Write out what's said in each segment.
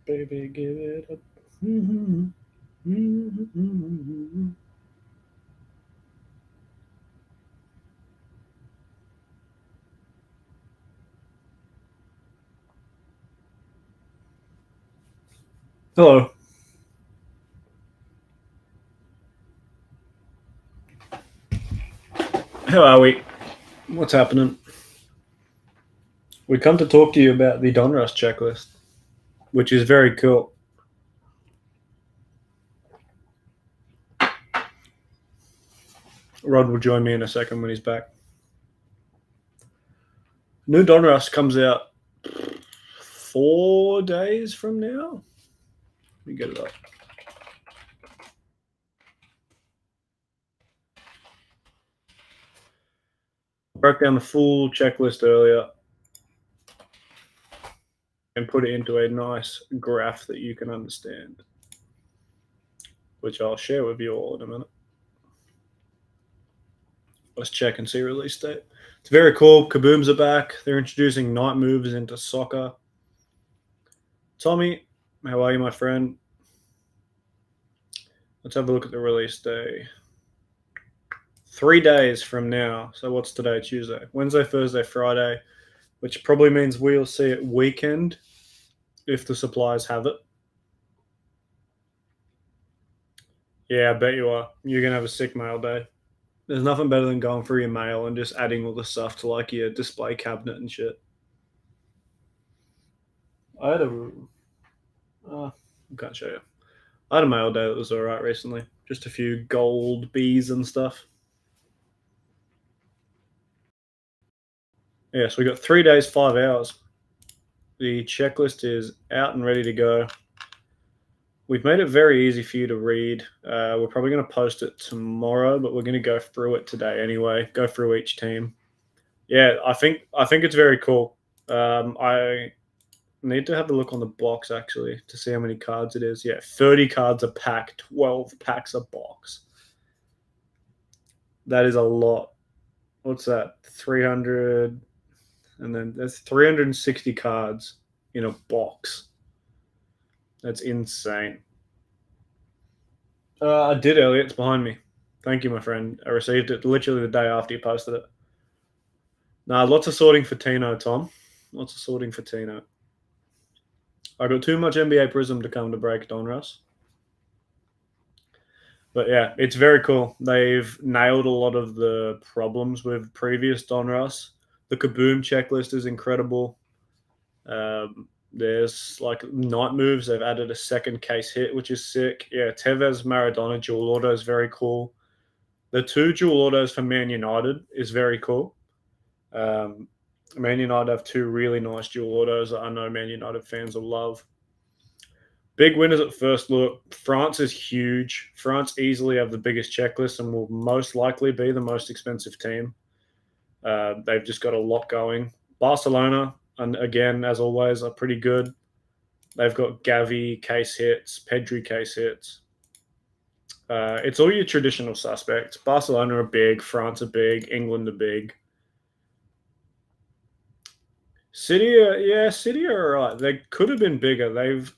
Baby, give it up. Hello. How are we? What's happening? We come to talk to you about the Donruss checklist, which is very cool. Rod will join me in a second when he's back. New Donruss comes out 4 days from now. Let me get it up. Broke down the full checklist earlier and put it into a nice graph that you can understand, which I'll share with you all in a minute. Let's check and see release date. It's very cool. Kabooms are back. They're introducing night moves into soccer. Tommy, how are you, my friend? Let's have a look at the release day. 3 days from now. So what's today? Tuesday, Wednesday, Thursday, Friday, which probably means we'll see it weekend if the suppliers have it. Yeah, I bet you are. You're going to have a sick mail day. There's nothing better than going through your mail and just adding all the stuff to like your display cabinet and shit. I had a. I can't show you. I had a mail day that was alright recently. Just a few gold bees and stuff. Yeah, so we got 3 days, 5 hours. The checklist is out and ready to go. We've made it very easy for you to read. We're probably going to post it tomorrow, but we're going to go through it today anyway. Go through each team. Yeah, I think it's very cool. I need to have a look on the box actually to see how many cards it is. Yeah, 30 cards a pack, 12 packs a box. That is a lot. What's that? 300, and then there's 360 cards in a box. That's insane. I did, Elliot. It's behind me. Thank you, my friend. I received it literally the day after you posted it. Nah, lots of sorting for Tino, Tom. Lots of sorting for Tino. I got too much NBA Prism to come to break Donruss. But yeah, it's very cool. They've nailed a lot of the problems with previous Donruss. The Kaboom checklist is incredible. There's like night moves. They've added a second case hit, which is sick. Yeah, Tevez Maradona dual auto is very cool. The 2 dual autos for Man United is very cool. Man United have 2 really nice dual autos that I know Man United fans will love. Big winners at first look. France is huge. France easily have the biggest checklist and will most likely be the most expensive team. They've just got a lot going. Barcelona, and again, as always, are pretty good. They've got Gavi case hits, Pedri case hits. It's all your traditional suspects. Barcelona are big, France are big, England are big. City are all right. They could have been bigger. They've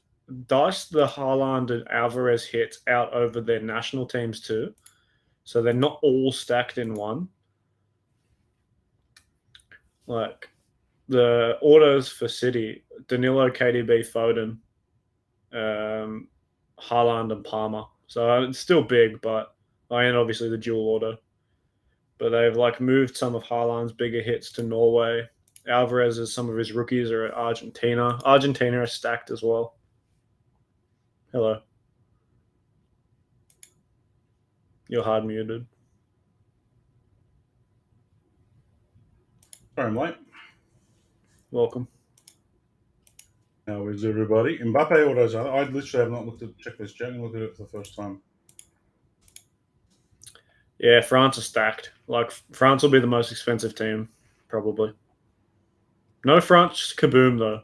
diced the Haaland and Alvarez hits out over their national teams too. So they're not all stacked in one. Like the autos for City, Danilo, KDB, Foden, Haaland and Palmer. So it's still big, but and obviously the dual auto. But they've like moved some of Haaland's bigger hits to Norway. Alvarez is some of his rookies are at Argentina. Argentina are stacked as well. Hello. You're hard muted. Sorry, mate. Welcome. How is everybody? Mbappe autos. I literally have not looked at the checklist yet. I'm going to look at it for the first time. Yeah, France are stacked. Like France will be the most expensive team, probably. No France Kaboom though,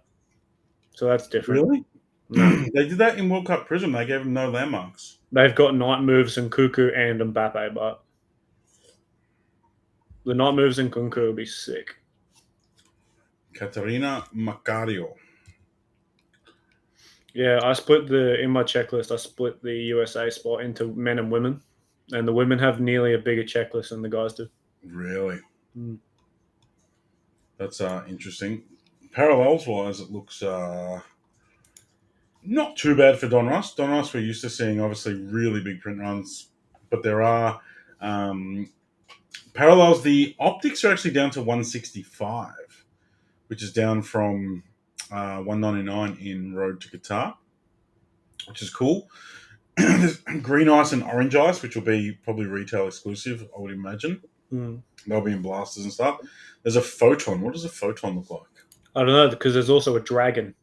so that's different. Really? No, They did that in World Cup Prism. They gave him no landmarks. they've got night moves in Cuckoo and Mbappe, but the night moves in Kunku will be sick. Katerina Macario. Yeah, in my checklist, I split the USA spot into men and women, and the women have nearly a bigger checklist than the guys do. Really? Mm. That's interesting. Parallels wise, it looks not too bad for Donruss. Donruss, we're used to seeing obviously really big print runs, but there are parallels. The optics are actually down to 165, which is down from 199 in Road to Qatar, which is cool. There's green ice and orange ice, which will be probably retail exclusive, I would imagine. Mm. They'll be in blasters and stuff. There's a photon. What does a photon look like? I don't know, because there's also a dragon.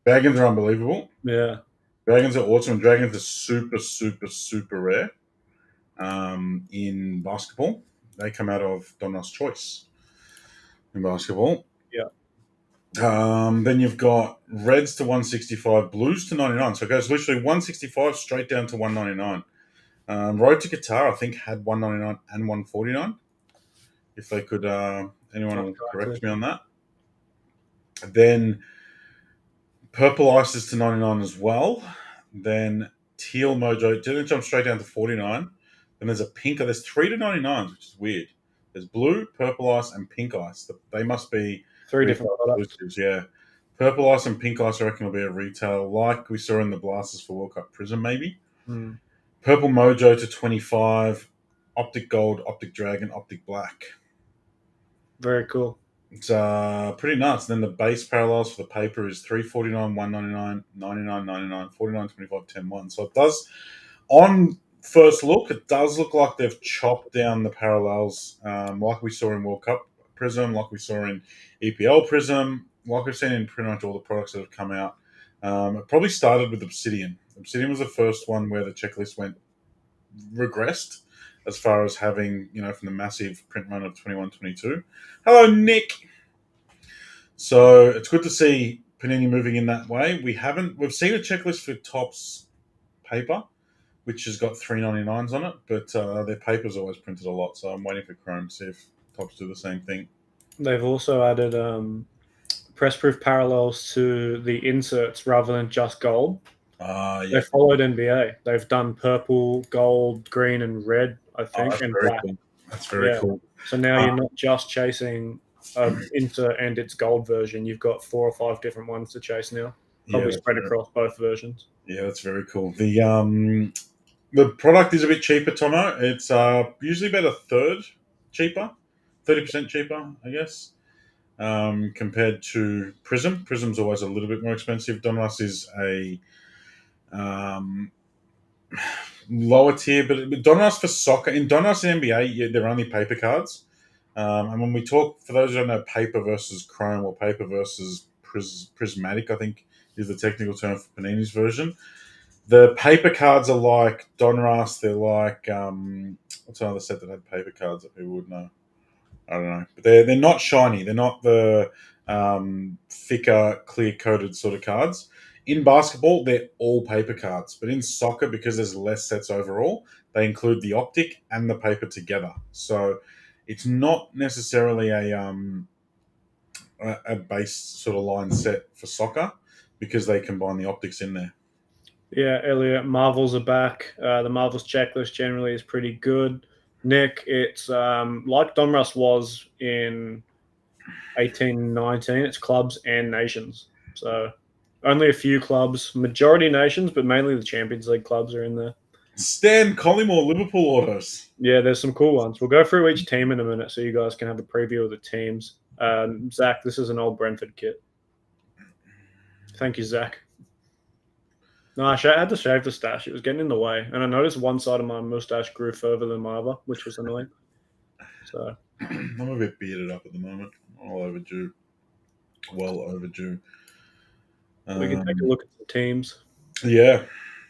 Dragons are unbelievable. Yeah. Dragons are awesome. Dragons are super, super, super rare in basketball. They come out of Donruss Choice in basketball. Yeah. Then you've got reds to 165, blues to 99. So it goes literally 165 straight down to 199. Road to Qatar, I think, had 199 and 149. If they could, anyone will correct me on that. Then purple ice is to 99 as well. Then teal mojo didn't jump straight down to 49. Then there's a pink. There's 3 to 99s, which is weird. There's blue, purple ice, and pink ice. They must be 3 different products. exclusives, yeah. Purple ice and pink ice, I reckon, will be a retail like we saw in the blasters for World Cup Prism, maybe. Mm. Purple mojo to 25. Optic gold, optic dragon, optic black. Very cool. It's pretty nuts. Then the base parallels for the paper is 349, 199, 99, 99, 49, 25, 10, 1. So it does, on first look, it does look like they've chopped down the parallels like we saw in World Cup Prism, like we saw in EPL Prism, like we've seen in pretty much all the products that have come out. It probably started with Obsidian. Obsidian was the first one where the checklist regressed as far as having, from the massive print run of 21-22. Hello, Nick. So it's good to see Panini moving in that way. We've seen a checklist for Topps paper, which has got 399s on it, but their paper's always printed a lot, so I'm waiting for Chrome to see if Topps do the same thing. They've also added press proof parallels to the inserts rather than just gold. Yeah. They followed NBA. They've done purple, gold, green, and red, I think, that's and very black. cool. That's very cool. So now you're not just chasing insert and its gold version. You've got 4 or 5 different ones to chase now, probably spread across both versions. Yeah, that's very cool. The product is a bit cheaper, Tomo. It's usually about a third cheaper, 30% cheaper, I guess, compared to Prism. Prism's always a little bit more expensive. Donruss is a lower tier, but Donruss for soccer, in Donruss and NBA, they're only paper cards. And when we talk, for those who don't know, paper versus Chrome or paper versus prismatic, I think is the technical term for Panini's version. The paper cards are like Donruss. They're like what's another set that had paper cards that people would know? I don't know, but they're not shiny. They're not the thicker, clear coated sort of cards. In basketball, they're all paper cards, but in soccer, because there's less sets overall, they include the optic and the paper together. So it's not necessarily a base sort of line set for soccer because they combine the optics in there. Yeah, Elliot, Marvels are back. The Marvels checklist generally is pretty good. Nick, it's like Donruss was in 18-19. It's clubs and nations. So only a few clubs, majority nations, but mainly the Champions League clubs are in there. Stan Collymore Liverpool autos. Yeah, there's some cool ones. We'll go through each team in a minute so you guys can have a preview of the teams. Zach, this is an old Brentford kit. Thank you, Zach. No, I had to shave the stash. It was getting in the way. And I noticed one side of my mustache grew further than my other, which was annoying. So I'm a bit bearded up at the moment. All overdue. Well overdue. We can take a look at the teams. Yeah.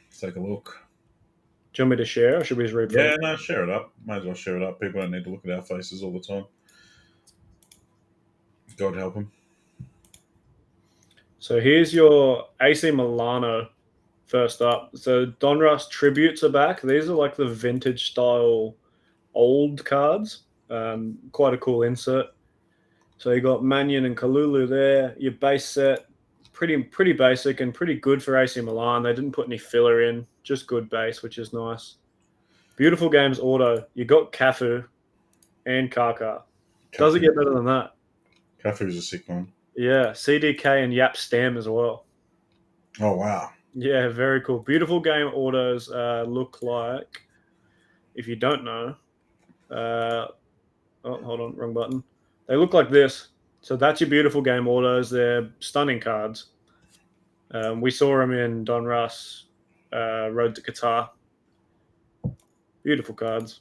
Let's take a look. Do you want me to share or should we just read? Yeah, no, share it up. Might as well share it up. People don't need to look at our faces all the time. God help them. So here's your AC Milano first up. So Donruss tributes are back. These are like the vintage style old cards. Quite a cool insert. So you got Mannion and Kalulu there. Your base set, pretty basic and pretty good for AC Milan. They didn't put any filler in, just good base, which is nice. Beautiful games auto. You got Cafu and Kaka. Does it Cafu. get better than that? Cafu's a sick one. Yeah, CDK and Yap Stam as well. Oh, wow. Yeah, very cool. Beautiful game autos look like, if you don't know, oh, hold on, wrong button. They look like this. So that's your beautiful game autos. They're stunning cards. We saw them in Donruss, Road to Qatar. Beautiful cards.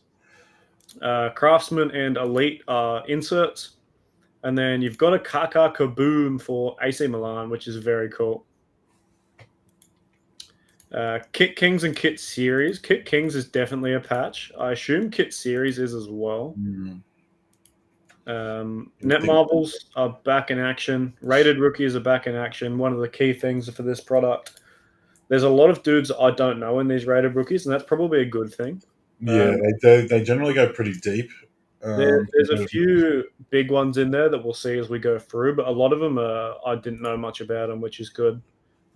Craftsman and Elite are inserts. And then you've got a Kaka Kaboom for AC Milan, which is very cool. Kit Kings and Kit Series. Kit Kings is definitely a patch. I assume Kit Series is as well. Mm. Net Marbles are back in action. Rated Rookies are back in action. One of the key things for this product. There's a lot of dudes I don't know in these rated rookies, and that's probably a good thing. Yeah, they generally go pretty deep. There's a few big ones in there that we'll see as we go through, but a lot of them I didn't know much about them, which is good.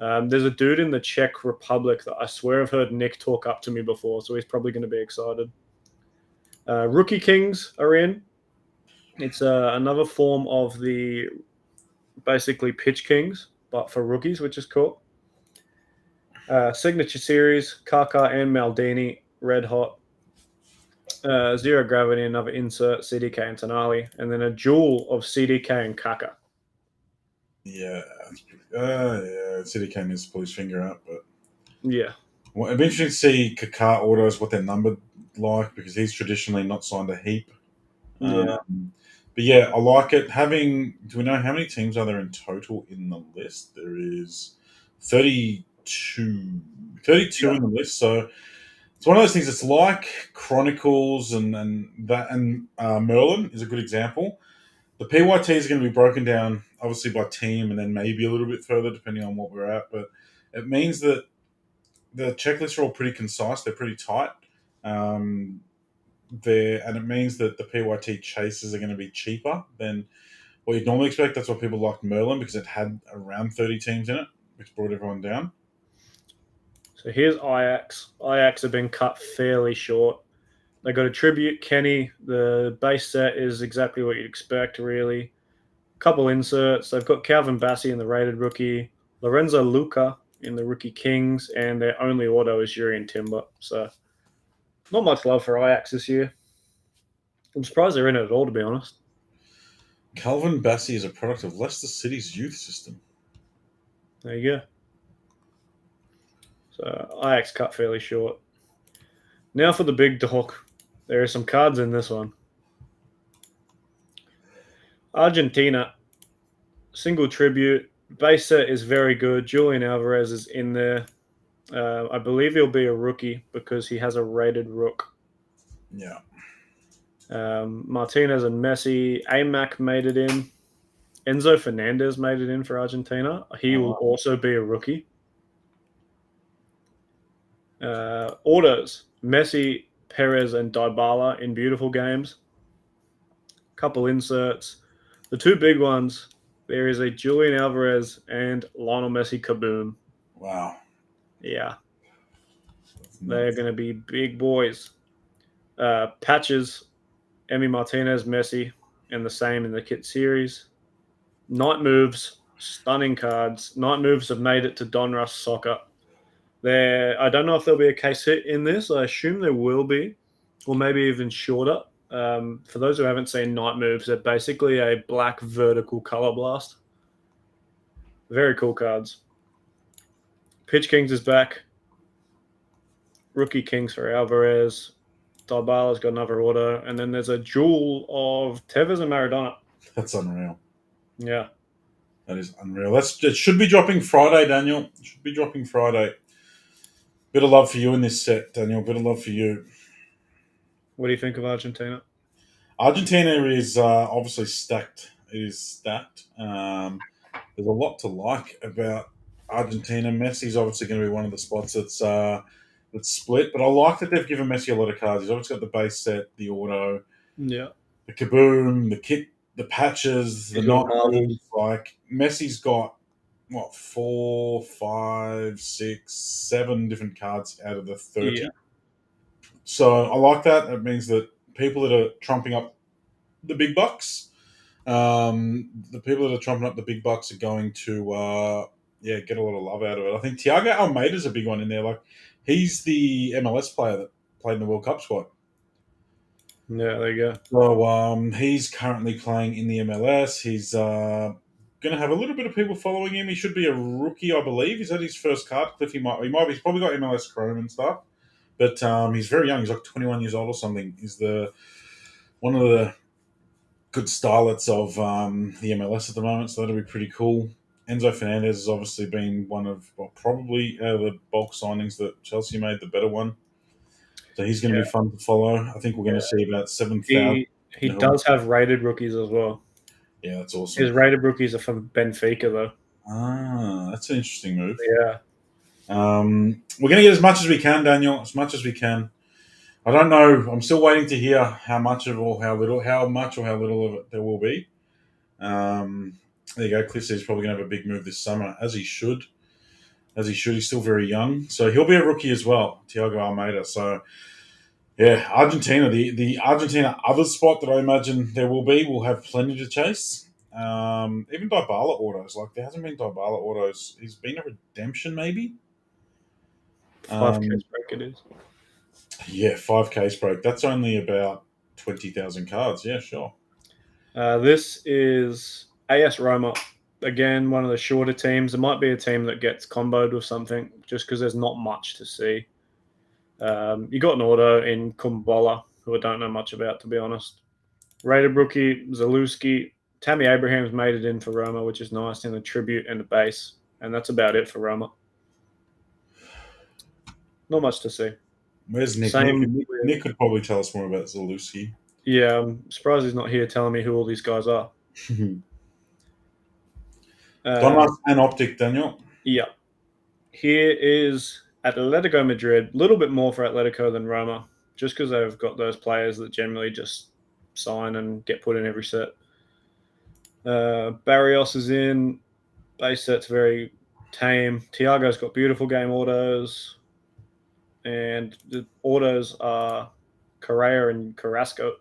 There's a dude in the Czech Republic that I swear I've heard Nick talk up to me before, so he's probably going to be excited. Rookie Kings are in. It's another form of the basically Pitch Kings, but for rookies, which is cool. Signature Series, Kaka and Maldini, red hot. Zero Gravity, another insert, CDK and Tonali, and then a duel of CDK and Kaka. Yeah, CDK needs to pull his finger out, but Yeah. well, it'd be interesting to see Kaká autos what they're numbered like because he's traditionally not signed a heap. Yeah. But yeah, I like it. Do we know how many teams are there in total in the list? There is 32, 32 Yeah. in the list. So it's one of those things. It's like Chronicles and Merlin is a good example. The PYTs are going to be broken down obviously by team and then maybe a little bit further depending on what we're at. But it means that the checklists are all pretty concise. They're pretty tight. And it means that the PYT chases are going to be cheaper than what you'd normally expect. That's why people liked Merlin because it had around 30 teams in it, which brought everyone down. So here's Ajax. Ajax have been cut fairly short. They got a tribute Kenny. The base set is exactly what you'd expect, really. Couple inserts. They've got Calvin Bassey in the rated rookie, Lorenzo Luca in the rookie Kings, and their only auto is Yuri and Timber. So not much love for Ajax this year. I'm surprised they're in it at all, to be honest. Calvin Bassey is a product of Leicester City's youth system. There you go. So Ajax cut fairly short. Now for the big dog. There are some cards in this one. Argentina, single tribute. Base set is very good. Julian Alvarez is in there. I believe he'll be a rookie because he has a rated rook. Yeah. Martinez and Messi. Amac made it in. Enzo Fernandez made it in for Argentina. He will also be a rookie. Autos. Messi, Perez, and Dybala in beautiful games. Couple inserts. The two big ones, there is a Julian Alvarez and Lionel Messi kaboom. Wow. Yeah. They're going to be big boys. Patches, Emi Martinez, Messi, and the same in the kit series. Night moves, stunning cards. Night moves have made it to Donruss Soccer. I don't know if there'll be a case hit in this. I assume there will be, or maybe even shorter. For those who haven't seen Night Moves, they're basically a black vertical color blast. Very cool cards. Pitch Kings is back. Rookie Kings for Alvarez. Dybala's got another auto. And then there's a duel of Tevez and Maradona. That's unreal. Yeah. That is unreal. It should be dropping Friday, Daniel. It should be dropping Friday. Bit of love for you in this set, Daniel. Bit of love for you. What do you think of Argentina? Argentina is obviously stacked. It is stacked. There's a lot to like about Argentina. Messi's obviously going to be one of the spots that's split, but I like that they've given Messi a lot of cards. He's obviously got the base set, the auto, Yeah. the kaboom, the the patches, the He's got not marbles. like Messi's got what 4, 5, 6, 7 different cards out of the 30. Yeah, So I like that. It means that people that are trumping up the big bucks, the people that are trumping up the big bucks are going to get a lot of love out of it. I think Thiago Almeida's a big one in there. Like he's the MLS player that played in the World Cup squad. yeah, there you go. So he's currently playing in the MLS. He's going to have a little bit of people following him. He should be a rookie, I believe. He's had his first card. Cliff, he's probably got MLS Chrome and stuff, but he's very young. He's like 21 years old or something. He's one of the good starlets of the MLS at the moment, so that'll be pretty cool. Enzo Fernandez has obviously been one of probably the bulk signings that Chelsea made, the better one. So he's going to Yeah, be fun to follow. I think we're going to see about 7,000. he does have rated rookies as well. Yeah, that's awesome. His rated rookies are from Benfica though. That's an interesting move. Yeah, We're going to get as much as we can, Daniel, as much as we can. I don't know. I'm still waiting to hear how much or how little of it there will be. There you go. Cliff says he's probably going to have a big move this summer, as he should. He's still very young, so he'll be a rookie as well, Thiago Almeida. So, yeah, Argentina, the Argentina other spot that I imagine there will have plenty to chase. Even Dybala autos, like there hasn't been Dybala autos. He's been a redemption, maybe. 5K break it is. Yeah, 5K break. That's only about 20,000 cards. Yeah, sure. This is AS Roma. Again, one of the shorter teams. It might be a team that gets comboed with something just because there's not much to see. You got an auto in Kumbola, who I don't know much about, to be honest. Rated rookie, Zalewski. Tammy Abraham's made it in for Roma, which is nice, in the tribute and the base. And that's about it for Roma. Not much to see. Where's Nick? Nick could probably tell us more about Zalewski. Yeah, I'm surprised he's not here telling me who all these guys are. Donruss and Optic, Daniel. Yeah. Here is Atletico Madrid. A little bit more for Atletico than Roma, just because they've got those players that generally just sign and get put in every set. Barrios is in. Base set's very tame. Thiago's got beautiful game autos. And the autos are Correa and Carrasco.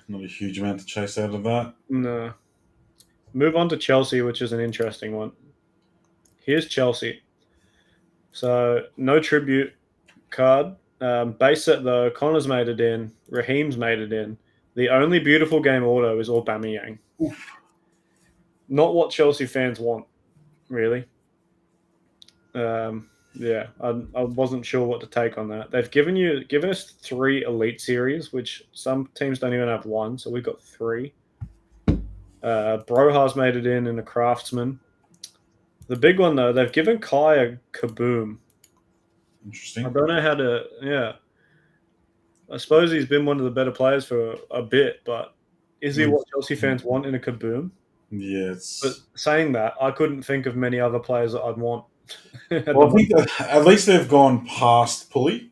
Not a huge amount to chase out of that. No. Move on to Chelsea, which is an interesting one. Here's Chelsea. So, no tribute card. Base set, though, Connor's made it in. Raheem's made it in. The only beautiful game auto is Aubameyang. Oof. Not what Chelsea fans want, really. Yeah, I wasn't sure what to take on that. They've given us 3 Elite Series, which some teams don't even have 1, so we've got 3. Broha's made it in a Craftsman. The big one, though, they've given Kai a Kaboom. Interesting. I don't know how to... Yeah. I suppose he's been one of the better players for a bit, but is he what Chelsea fans want in a Kaboom? Yes. But saying that, I couldn't think of many other players that I'd want. Well, I think at least they've gone past Pulley.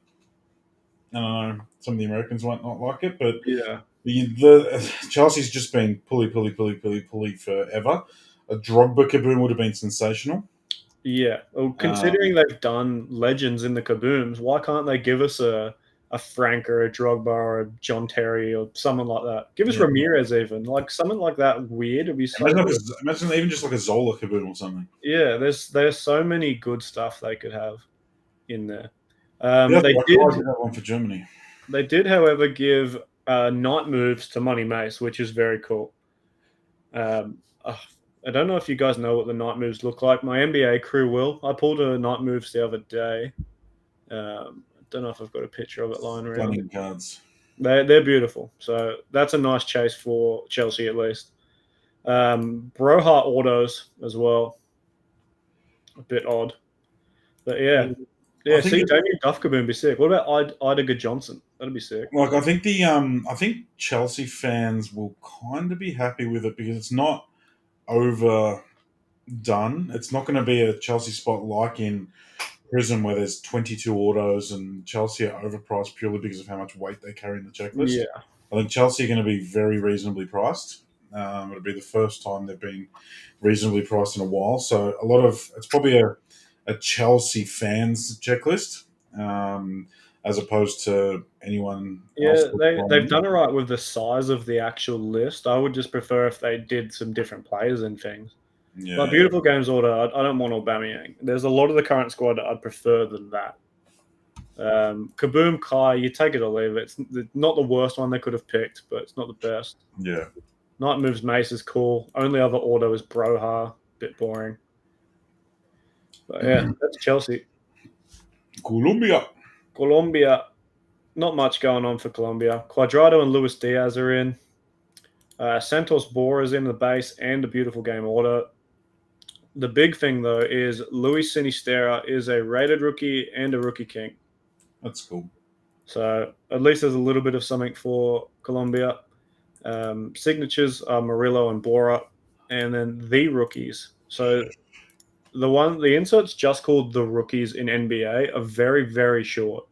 I don't know. Some of the Americans might not like it, but yeah, the Chelsea's just been Pulley forever. A Drogba Kaboom would have been sensational. Yeah. Well, considering they've done legends in the Kabooms, why can't they give us a Frank or a Drogba or a John Terry or someone like that? Give us Ramirez even. Like something like that weird. It'd be so imagine even just like a Zola Kaboom or something. Yeah, there's so many good stuff they could have in there. They did that one for Germany. They did, however, give night moves to Money Mace, which is very cool. I don't know if you guys know what the night moves look like. My NBA crew will. I pulled a night moves the other day. I don't know if I've got a picture of it lying around. Stunning cards. They're beautiful. So that's a nice chase for Chelsea at least. Broha autos as well. A bit odd. But yeah. Yeah, see, Damien Duff Kaboom be sick. What about Idaga Johnson? That'd be sick. Like I think Chelsea fans will kind of be happy with it because it's not overdone. It's not going to be a Chelsea spot like in Prism where there's 22 autos and Chelsea are overpriced purely because of how much weight they carry in the checklist. Yeah. I think Chelsea are going to be very reasonably priced. It'll be the first time they've been reasonably priced in a while. So it's probably a Chelsea fans checklist, as opposed to anyone else. Yeah, they've done it right with the size of the actual list. I would just prefer if they did some different players and things. Like Yeah, beautiful games order, I don't want Aubameyang. There's a lot of the current squad that I'd prefer than that. Kaboom Kai, you take it or leave it. It's not the worst one they could have picked, but it's not the best. yeah. Night Moves Mace is cool. Only other auto is Broha. Bit boring. But yeah, that's Chelsea. Colombia. Colombia, not much going on for Colombia. Cuadrado and Luis Diaz are in. Santos Bora is in the base and a beautiful game order. The big thing, though, is Luis Sinisterra is a rated rookie and a rookie king. That's cool. So at least there's a little bit of something for Colombia. Signatures are Murillo and Bora, and then the rookies. So the inserts just called the rookies in NBA are very, very short.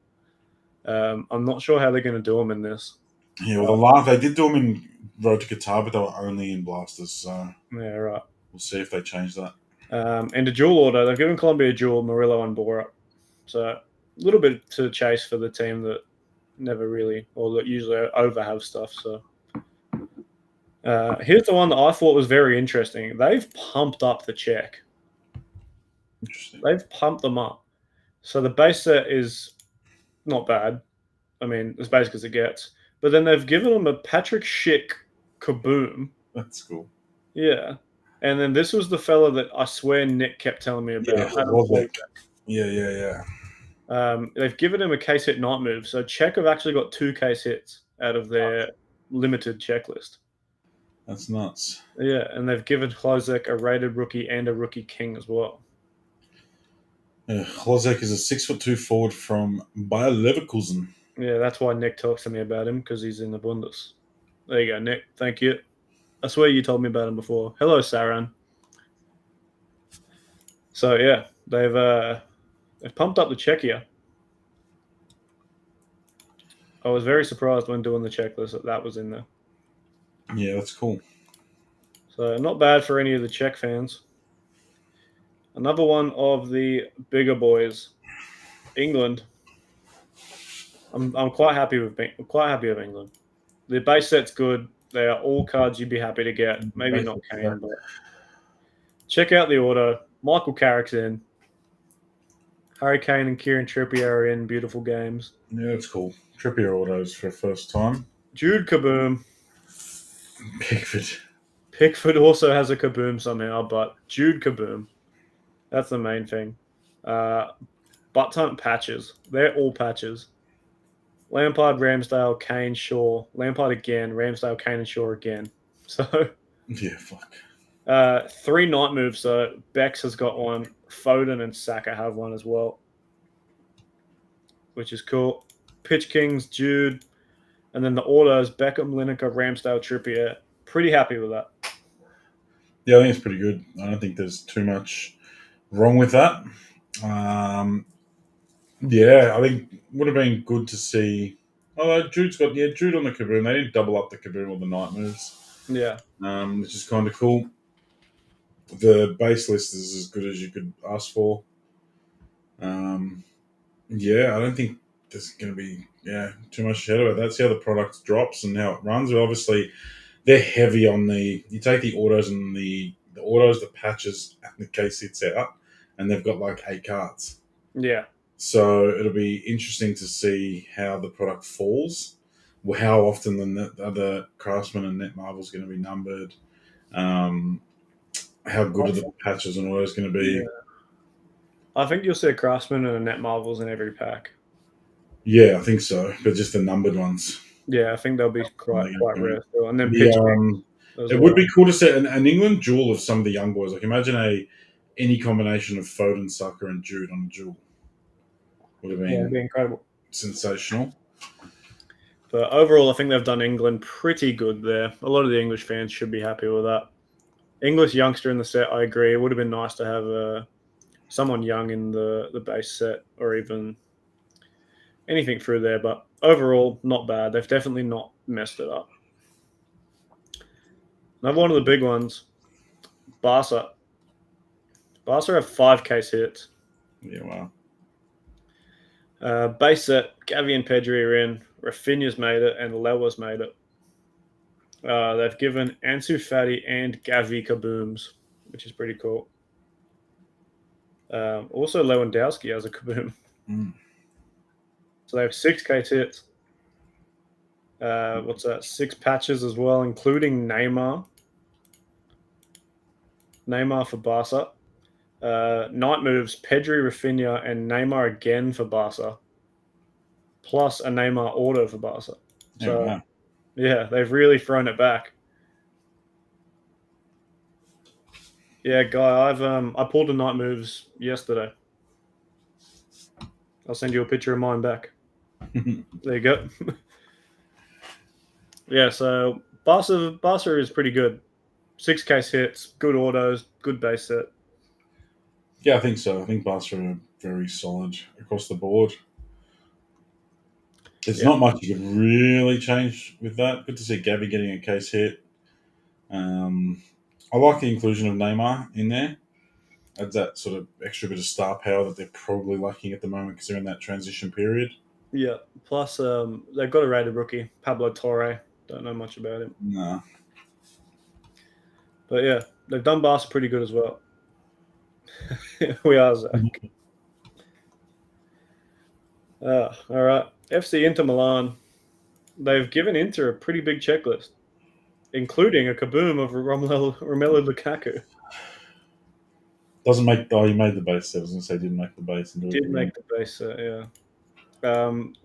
I'm not sure how they're going to do them in this. Yeah, well, they did do them in Road to Qatar, but they were only in blasters. So Yeah, right. we'll see if they change that. And a dual order, they've given Colombia a dual, Murillo and Bora. So a little bit to chase for the team that never really, or that usually over have stuff. So here's the one that I thought was very interesting. They've pumped up the check. Interesting. They've pumped them up. So the base set is not bad. I mean, as basic as it gets. But then they've given them a Patrick Schick Kaboom. That's cool. Yeah. And then this was the fella that I swear Nick kept telling me about. Yeah. They've given him a case hit night move. So Czech have actually got 2 case hits out of their limited checklist. That's nuts. Yeah, and they've given Klozek a rated rookie and a rookie king as well. Klozek is a 6'2" forward from Bayer Leverkusen. Yeah, that's why Nick talks to me about him, because he's in the Bundes. There you go, Nick. Thank you. I swear you told me about him before. Hello, Saran. So yeah, they've pumped up the check here. I was very surprised when doing the checklist that was in there. Yeah, that's cool. So not bad for any of the Czech fans. Another one of the bigger boys, England. I'm quite happy with England. The base set's good. They are all cards you'd be happy to get. Maybe not Kane, but check out the order. Michael Carrick's in. Harry Kane and Kieran Trippier are in. Beautiful games. Yeah, that's cool. Trippier autos for the first time. Jude Kaboom. Pickford also has a Kaboom somehow, but Jude Kaboom. That's the main thing. Butt Hunt patches. They're all patches. Lampard, Ramsdale, Kane, Shaw. Lampard again. Ramsdale, Kane, and Shaw again. So yeah, fuck. 3 night moves. So Bex has got one. Foden and Saka have one as well, which is cool. Pitch Kings, Jude, and then the orders: Beckham, Lineker, Ramsdale, Trippier. Pretty happy with that. Yeah, I think it's pretty good. I don't think there's too much wrong with that. Yeah, I think it would have been good to see. Oh, Jude's got Jude on the Kaboom. They didn't double up the Kaboom or the night moves. Yeah, which is kind of cool. The base list is as good as you could ask for. Yeah, I don't think there's going to be too much ahead of it. That's how the product drops and how it runs. But obviously, they're heavy on you take the autos and the autos, the patches, and the case hits out, and they've got like 8 cards. Yeah. So it'll be interesting to see how the product falls, how often the other Craftsman and Net Marvel is going to be numbered, how good are the patches and autos going to be. Yeah. I think you'll see a Craftsman and a Net Marvels in every pack. Yeah, I think so, but just the numbered ones. Yeah, I think they'll be quite rare still. And then it would be cool to see an England duel of some of the young boys. Like imagine any combination of Foden, Saka, and Jude on a duel. Would have been it'd be incredible. Sensational. But overall, I think they've done England pretty good there. A lot of the English fans should be happy with that. English youngster in the set, I agree. It would have been nice to have someone young in the base set, or even anything through there. But overall, not bad. They've definitely not messed it up. Another one of the big ones, Barca. Barca have 5 case hits. Yeah, wow. Base set, Gavi and Pedri are in. Rafinha's made it, and Lewa's made it. They've given Ansu Fati and Gavi kabooms, which is pretty cool. Also, Lewandowski has a kaboom. Mm. So they have 6 case hits. What's that? 6 patches as well, including Neymar. Neymar for Barca. Night moves, Pedri, Rafinha, and Neymar again for Barca. Plus a Neymar auto for Barca. Yeah, So, wow. yeah, they've really thrown it back. Yeah, guy, I pulled the night moves yesterday. I'll send you a picture of mine back. There you go. Yeah, so Barca is pretty good. 6 case hits, good autos, good base set. Yeah, I think so. I think Barca are very solid across the board. There's Yeah. not much you could really change with that. Good to see Gavi getting a case hit. I like the inclusion of Neymar in there. Adds that sort of extra bit of star power that they're probably lacking at the moment because they're in that transition period. Yeah. Plus, they've got a rated rookie, Pablo Torre. Don't know much about him. Nah. But yeah, they've done Barca pretty good as well. We are, Zach. All right. FC Inter Milan. They've given Inter a pretty big checklist, including a kaboom of Romelu Lukaku. Doesn't make. Oh, he made the base. I was going to say didn't make the base. And do it Did again. make the base set, yeah.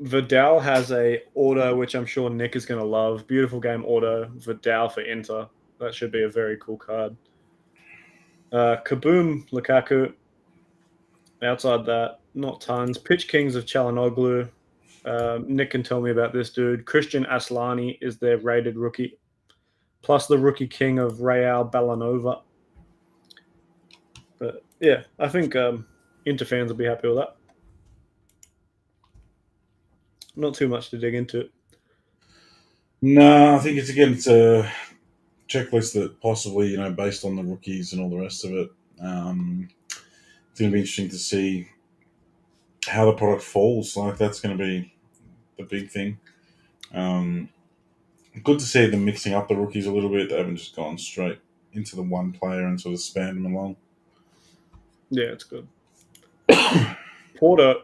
Vidal has a auto, which I'm sure Nick is going to love. Beautiful game auto. Vidal for Inter. That should be a very cool card. Kaboom Lukaku. Outside that, not tons. Pitch Kings of Chalanoglu. Nick can tell me about this dude. Christian Aslani is their rated rookie, plus the rookie king of Real Ballanova. But yeah, I think Inter fans will be happy with that. Not too much to dig into. No, I think it's a checklist that possibly based on the rookies and all the rest of it. It's going to be interesting to see how the product falls. Like that's going to be the big thing. Good to see them mixing up the rookies a little bit. They haven't just gone straight into the one player and sort of spanned them along. Yeah, it's good. Porto,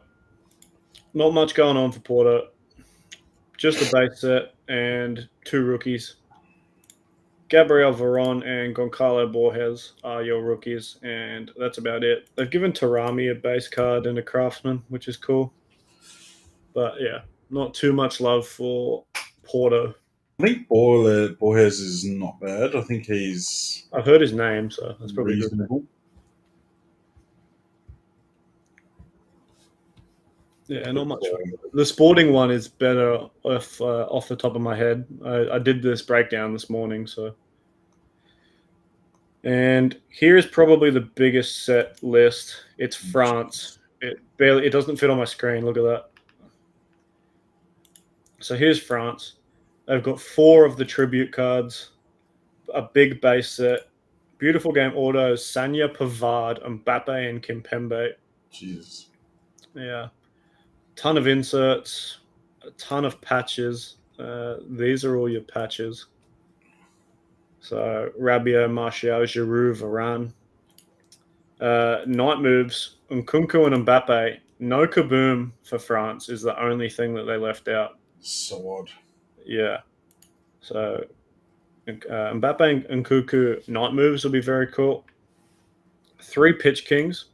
not much going on for Porto. Just a base set and 2 rookies. Gabriel Veron and Goncalo Borges are your rookies, and that's about it. They've given Tarami a base card and a craftsman, which is cool. But yeah, not too much love for Porto. I think Borges is not bad. I think he's I've heard his name, so that's probably a good thing. reasonable. Yeah, not much. The sporting one is better off the top of my head. I did this breakdown this morning, so. And here is probably the biggest set list. It's France. It doesn't fit on my screen. Look at that. So here's France. They've got 4 of the tribute cards, a big base set, beautiful game autos, Sanya, Pavard, Mbappe, and Kimpembe. Jesus. Yeah. Ton of inserts, a ton of patches. These are all your patches. So Rabiot, Martial, Giroud, Varane. Night moves, Nkunku and Mbappe. No kaboom for France is the only thing that they left out. So odd. Yeah. So Mbappe and Nkunku night moves will be very cool. 3 pitch kings,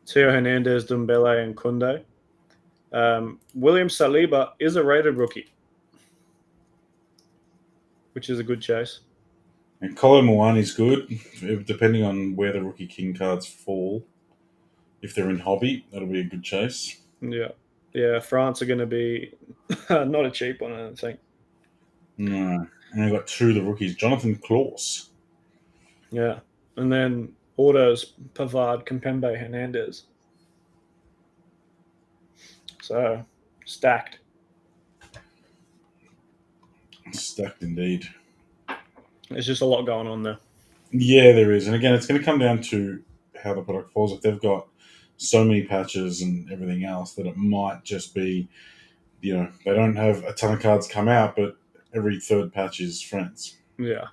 Theo Hernandez, Dembele, and Kunde. William Saliba is a rated rookie, which is a good chase. And Kolo Muani's good, depending on where the rookie king cards fall. If they're in hobby, that'll be a good chase. Yeah. Yeah, France are going to be not a cheap one, I don't think. No. And they've got 2 of the rookies. Jonathan Klaus. Yeah. And then autos, Pavard, Kimpembe, Hernandez. So, stacked. Stacked indeed. There's just a lot going on there. Yeah, there is. And again, it's going to come down to how the product falls. If they've got so many patches and everything else that it might just be, they don't have a ton of cards come out, but every third patch is friends. Yeah.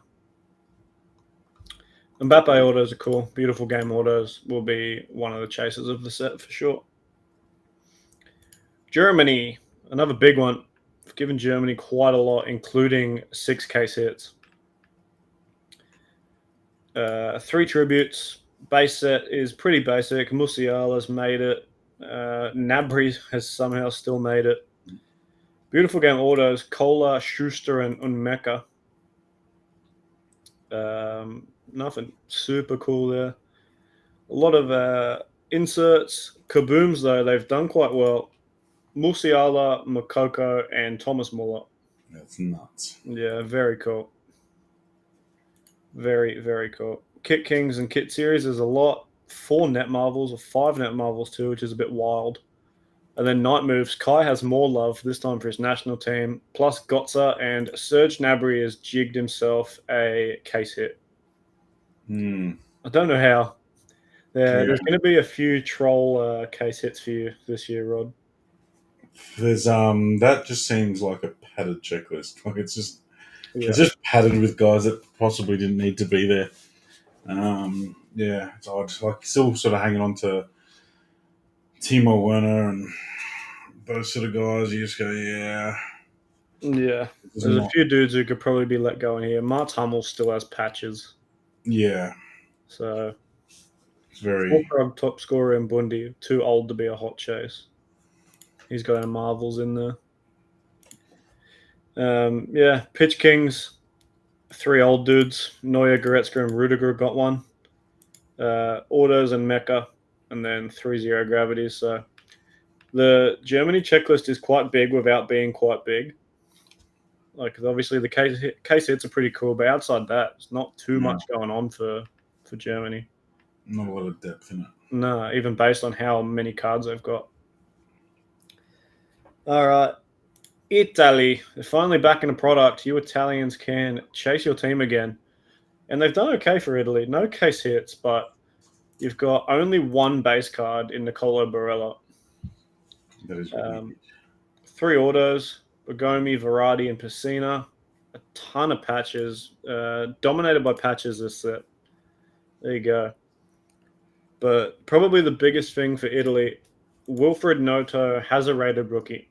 Mbappe autos are cool. Beautiful game autos will be one of the chasers of the set for sure. Germany, another big one. I've given Germany quite a lot, including 6 case hits. 3 tributes. Base set is pretty basic. Musiala's made it. Nabry has somehow still made it. Beautiful game autos. Kohler, Schuster, and Unmeka. Nothing super cool there. A lot of inserts. Kabooms, though, they've done quite well. Musiala, Makoko, and Thomas Muller. That's nuts. Yeah, very cool. Very, very cool. Kit Kings and Kit Series, there's a lot. 4 net marvels, or 5 net marvels too, which is a bit wild. And then night moves. Kai has more love this time for his national team. Plus Gotza and Serge Gnabry has jigged himself a case hit. I don't know how. There's going to be a few troll case hits for you this year, Rod. There's that just seems like a padded checklist. Like it's just padded with guys that possibly didn't need to be there. Yeah, it's odd. Like still sort of hanging on to Timo Werner and those sort of guys. You just go, yeah. Yeah. There's a few dudes who could probably be let go in here. Mart Hummel still has patches. Yeah. So it's very top scorer in Bundy, too old to be a hot chase. He's got our marvels in there. Yeah, Pitch Kings, 3 old dudes. Neuer, Goretzka, and Rudiger got one. Autos and Mecca, and then 3-0 gravities. So the Germany checklist is quite big without being quite big. Like obviously the case hits are pretty cool, but outside that, it's not too much going on for Germany. Not a lot of depth in it. No, even based on how many cards they've got. All right. Italy. They're finally back in a product. You Italians can chase your team again. And they've done okay for Italy. No case hits, but you've got only 1 base card in Nicolo Barella. That is really 3 autos. Bogomi, Verratti, and Pessina. A ton of patches. Dominated by patches this set. There you go. But probably the biggest thing for Italy, Wilfred Noto has a rated rookie.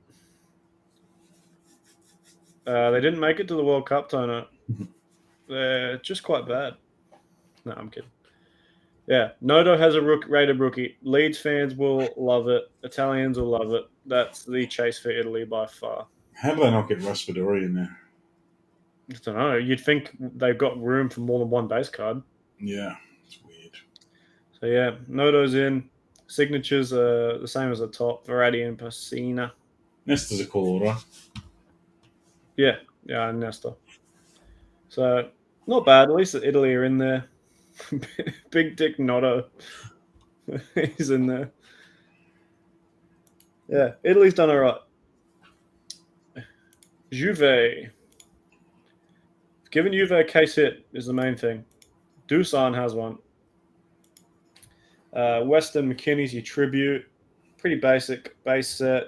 They didn't make it to the World Cup, Tono. They're just quite bad. No, I'm kidding. Yeah, Noto has a rated rookie. Leeds fans will love it. Italians will love it. That's the chase for Italy by far. How do they not get Raspadori in there? I don't know. You'd think they've got room for more than 1 base card. Yeah, it's weird. So yeah, Noto's in. Signatures are the same as the top. Verratti and Pessina. Nesta's a cool order. Yeah, Nesta. So not bad. At least Italy are in there. Big Dick Noto. He's in there. Yeah, Italy's done all right. Juve. Giving Juve a case hit is the main thing. Dusan has one. Weston McKinney's your tribute. Pretty basic base set.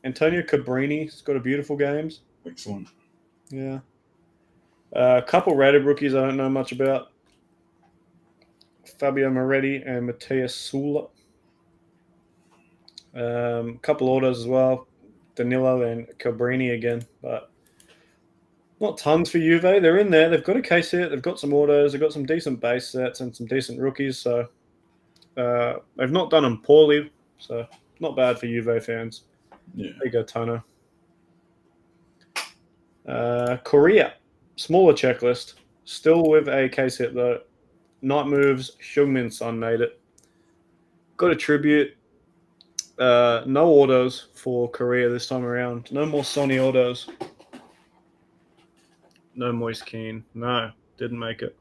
Antonio Cabrini's got a beautiful games. Excellent. Yeah. A couple rated rookies I don't know much about. Fabio Moretti and Matthias Sula. Couple autos as well. Danilo and Cabrini again, but not tons for Juve. They're in there. They've got a case hit. They've got some autos. They've got some decent base sets and some decent rookies. So they've not done them poorly. So not bad for Juve fans. Yeah. There you go, Tono. Korea. Smaller checklist. Still with a case hit, though. Night moves. Heung-min Son made it. Got a tribute. No autos for Korea this time around. No more Sonny autos. No Moise Keane. No, didn't make it.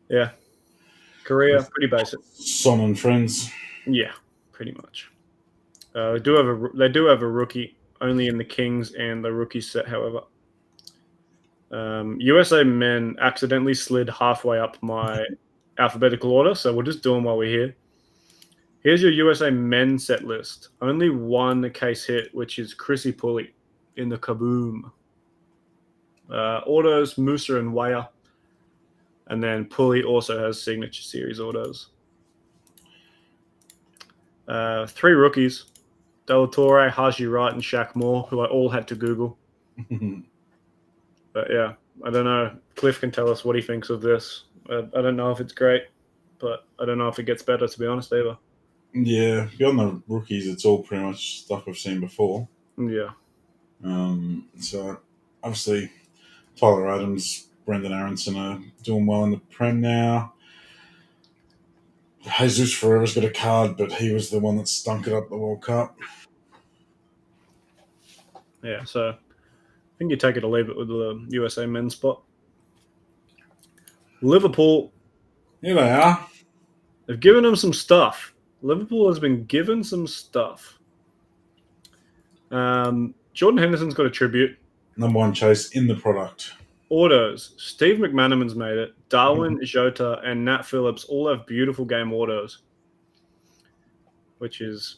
Yeah. Korea, pretty basic. Son and friends. Yeah, pretty much. They do have a rookie, only in the Kings and the rookie set, however. USA men accidentally slid halfway up my alphabetical order, so we'll just do them while we're here. Here's your USA men set list. Only one case hit, which is Chrissy Pulley in the Kaboom. Autos, Musa and Weyer. And then Pulley also has signature series autos. 3 rookies. Delatorre, Haji Wright, and Shaq Moore, who I all had to Google. But yeah, I don't know. Cliff can tell us what he thinks of this. I don't know if it's great, but I don't know if it gets better, to be honest, either. Yeah, beyond the rookies, it's all pretty much stuff we've seen before. Yeah. So obviously, Tyler Adams, Brendan Aronson are doing well in the Prem now. Jesus Forever's got a card, but he was the one that stunk it up the World Cup. Yeah, so I think you take it or leave it with the USA men's spot. Liverpool, Here they are. they've given them some stuff. Liverpool has been given some stuff. Jordan Henderson's got a tribute. Number 1 chase in the product. Autos. Steve McManaman's made it. Darwin, Jota, and Nat Phillips all have beautiful game autos, which is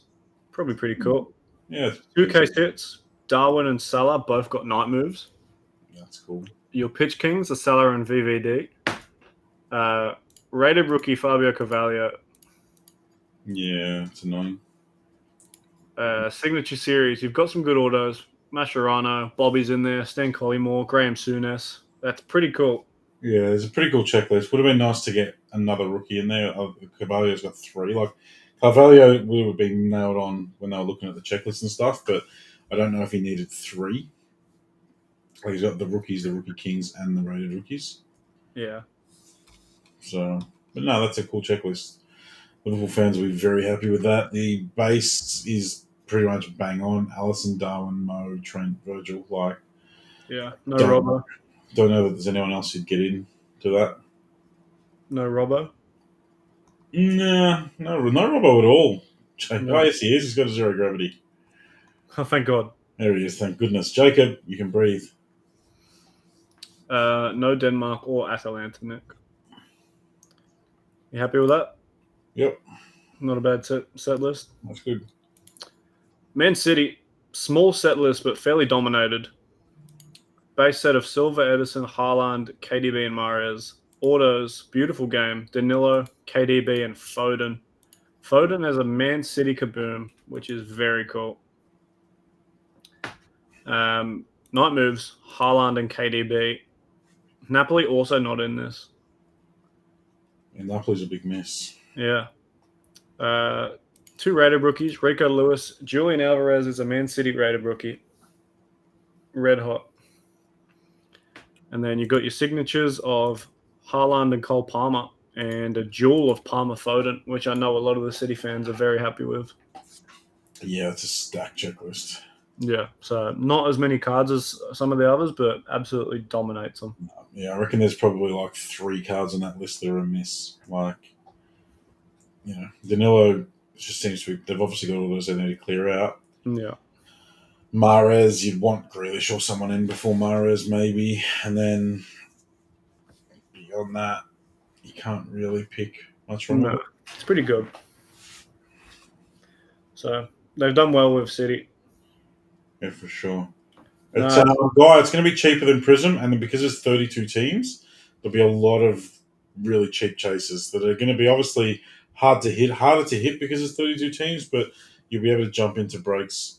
probably pretty cool. Yeah. 2 case hits. Darwin and Salah both got night moves. That's cool. Your pitch kings are Salah and VVD. Rated rookie Fabio Carvalho. Yeah, it's annoying. Signature series. You've got some good autos. Mascherano, Bobby's in there. Stan Collymore, Graham Souness. That's pretty cool. Yeah, there's a pretty cool checklist. Would have been nice to get another rookie in there. Carvalho's got 3. Like Carvalho would have been nailed on when they were looking at the checklist and stuff, but I don't know if he needed 3. Like he's got the rookies, the rookie kings, and the rated rookies. Yeah. So, but no, that's a cool checklist. Liverpool fans will be very happy with that. The base is pretty much bang on. Allison, Darwin, Mo, Trent, Virgil. Like, Yeah. No Robbo. Don't know that there's anyone else who'd get into that. No Robbo. Nah, no Robbo at all. No. Oh, yes, he is. He's got a 0 gravity. Oh, thank God. There he is. Thank goodness. Jacob, you can breathe. No Denmark or Atalanta, Nick. You happy with that? Yep. Not a bad set list. That's good. Man City, small set list, but fairly dominated. Base set of Silva, Edison, Haaland, KDB, and Mahrez. Autos, beautiful game. Danilo, KDB, and Foden. Foden has a Man City kaboom, which is very cool. Night moves, Haaland and KDB. Napoli also not in this. And Napoli's a big mess. Yeah. 2 rated rookies, Rico Lewis. Julian Alvarez is a Man City rated rookie. Red hot. And then you got your signatures of Haaland and Cole Palmer and a jewel of Palmer Foden, which I know a lot of the City fans are very happy with. Yeah, it's a stacked checklist. Yeah, so not as many cards as some of the others, but absolutely dominates them. Yeah, I reckon there's probably like 3 cards on that list that are a miss. Like, Danilo just seems to be, they've obviously got all those they need to clear out. Yeah. Mahrez, you'd want Grealish or someone in before Mahrez, maybe. And then beyond that, you can't really pick much from it. It's pretty good. So they've done well with City. Yeah, for sure. It's going to be cheaper than Prism, and then because it's 32 teams, there'll be a lot of really cheap chases that are going to be obviously harder to hit because it's 32 teams, but you'll be able to jump into breaks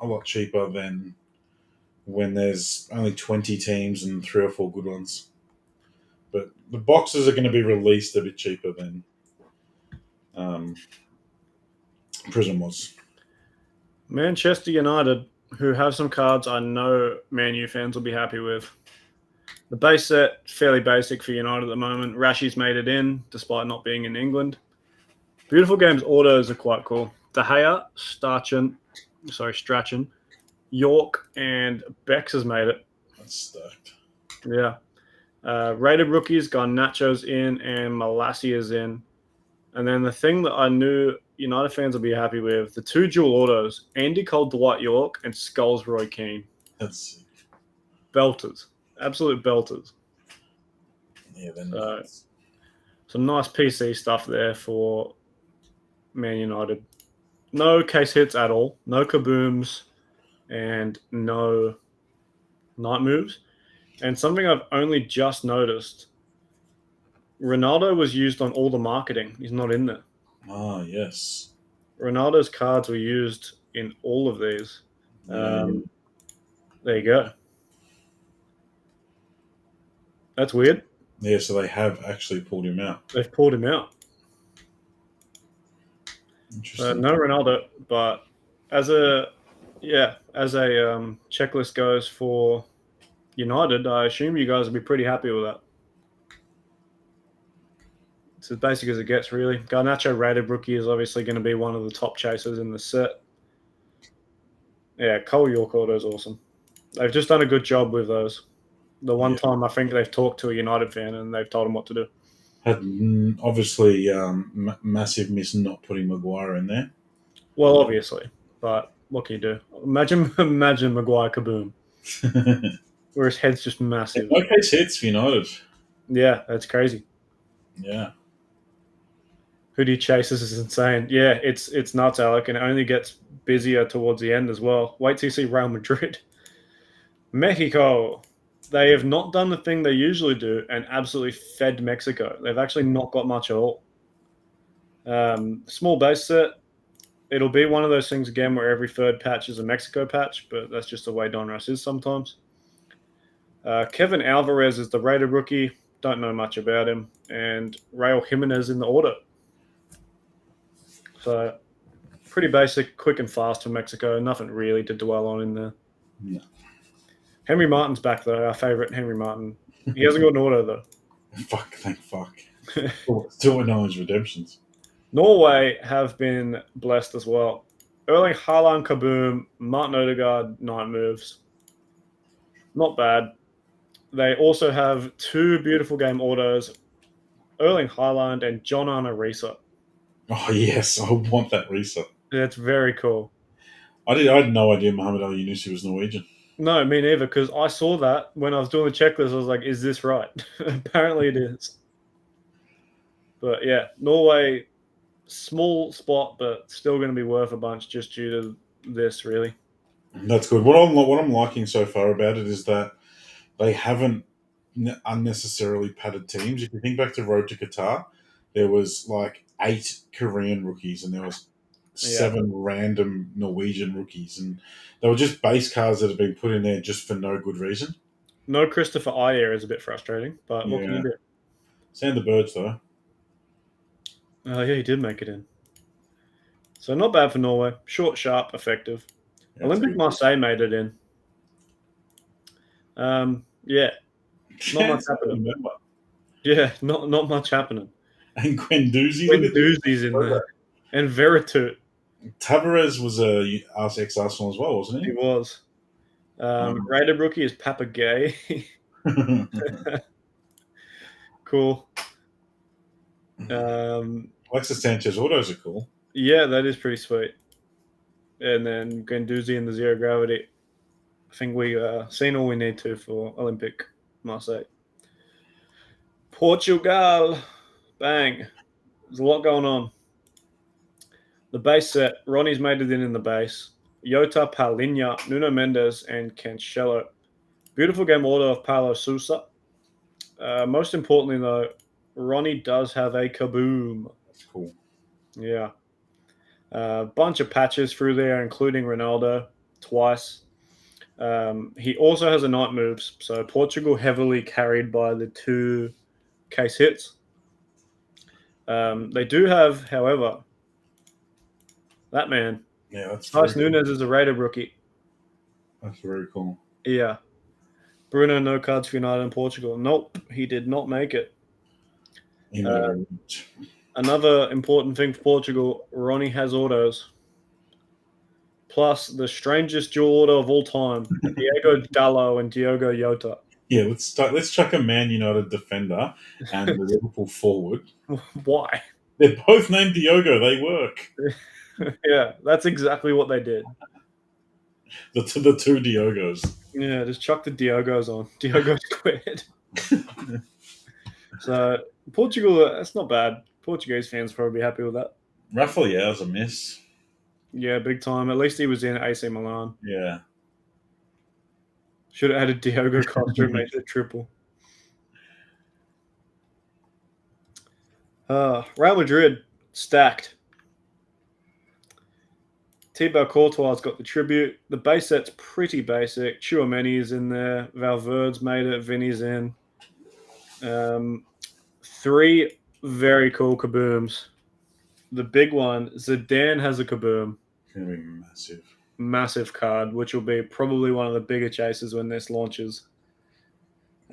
a lot cheaper than when there's only 20 teams and 3 or 4 good ones. But the boxes are going to be released a bit cheaper than Prism was. Manchester United, who have some cards I know Man U fans will be happy with. The base set, fairly basic for United at the moment. Rashi's made it in, despite not being in England. Beautiful games autos are quite cool. De Gea, Strachan, York, and Bex has made it. That's stacked. Yeah. Rated rookies, Garnacho's in, and Malassi is in. And then the thing that I knew United fans will be happy with, the 2 dual autos, Andy Cole, Dwight York, and Skulls, Roy Keane. That's sick. Belters. absolute belters. Yeah, they're So nuts. some nice PC stuff there for Man United. No case hits at all, no kabooms, and no night moves. And something I've only just noticed: Ronaldo was used on all the marketing. He's not in there. Ah, yes. Ronaldo's cards were used in all of these. Yeah, yeah. There you go. That's weird. Yeah, so they have actually pulled him out. They've pulled him out. So Interesting. no Ronaldo, but as a checklist goes for United, I assume you guys will be pretty happy with that. It's as basic as it gets, really. Garnacho rated rookie is obviously going to be one of the top chasers in the set. Yeah, Cole York auto is awesome. They've just done a good job with those. The one Yeah. time I think they've talked to a United fan and they've told him what to do. Had obviously massive miss not putting Maguire in there. Well, obviously, but what can you do? Imagine Maguire kaboom, where his head's just massive. No case hits for United. Yeah, that's crazy. Yeah. Who do you chase? This is insane. Yeah, it's nuts, Alec, and it only gets busier towards the end as well. Wait till you see Real Madrid. Mexico. They have not done the thing they usually do and absolutely fed Mexico. They've actually not got much at all. Small base set. It'll be one of those things again where every third patch is a Mexico patch, but that's just the way Donruss is sometimes. Kevin Alvarez is the rated rookie. Don't know much about him. And Raul Jimenez in the auto. So pretty basic, quick and fast for Mexico. Nothing really to dwell on in there. No. Henry Martin's back, though. Our favourite Henry Martin. He hasn't got an auto, though. Thank fuck. Still with no one's redemptions. Norway have been blessed as well. Erling Haaland kaboom, Martin Odegaard night moves. Not bad. They also have two beautiful game autos, Erling Haaland and John Arne Riise. Oh yes, I want that reset. That's very cool. I had no idea Muhammad Ali Yunusi was Norwegian. No, me neither, because I saw that when I was doing the checklist. I was like, is this right? Apparently it is. But yeah, Norway, small spot, but still going to be worth a bunch just due to this, really. That's good. What I'm liking so far about it is that they haven't unnecessarily padded teams. If you think back to Road to Qatar, there was like 8 Korean rookies and there was Yeah. 7 random Norwegian rookies, and they were just base cards that have been put in there just for no good reason. No Christopher Ayer is a bit frustrating, but what can Yeah, you do? Sander Birds though. Oh, yeah, he did make it in. So not bad for Norway. Short, sharp, effective. Yeah, Olympic Marseille made it in. Yeah, not much happening. Remember. Yeah, not much happening. And Guendouzi, look When at this. Doozy's in there. And Veritut, Tavares was a ex Arsenal as well, wasn't he he? was. Rated rookie is Papa Gay. Cool. Alexis Sanchez autos are cool. Yeah, that is pretty sweet. And then Guendouzi in the zero gravity. I think we seen all we need to for Olympic Marseille. Portugal, bang. There's a lot going on. The base set, Ronnie's made it in the base. Jota, Paulinho, Nuno Mendes, and Cancelo. Beautiful game order of Paulo Sousa. Most importantly, though, Ronnie does have a kaboom. That's cool. Yeah. A bunch of patches through there, including Ronaldo twice. He also has a night moves, so Portugal heavily carried by the 2 case hits. They do have, however, that man. Yeah, that's Tice very Nunes cool. is a rated rookie. That's very cool. Yeah. Bruno, no cards for United and Portugal. Nope, he did not make it. Another important thing for Portugal, Ronnie has autos. Plus, the strangest dual auto of all time, Diego Dallo and Diogo Jota. Yeah, let's chuck a Man United defender and the Liverpool forward. Why? They're both named Diogo. They work. Yeah, that's exactly what they did. The two Diogos. Yeah, just chuck the Diogos on. Diogo squared. So Portugal, that's not bad. Portuguese fans probably happy with that. Rafael Leao's a miss. Yeah, big time. At least he was in AC Milan. Yeah. Should have added Diogo Costa and made it triple. Real Madrid, stacked. Thibaut Courtois got the tribute. The base set's pretty basic. Tchouameni is in there. Valverde's made it. Vinny's in. 3 very cool kabooms. The big one, Zidane has a kaboom. It's going to be massive. Massive card, which will be probably one of the bigger chasers when this launches.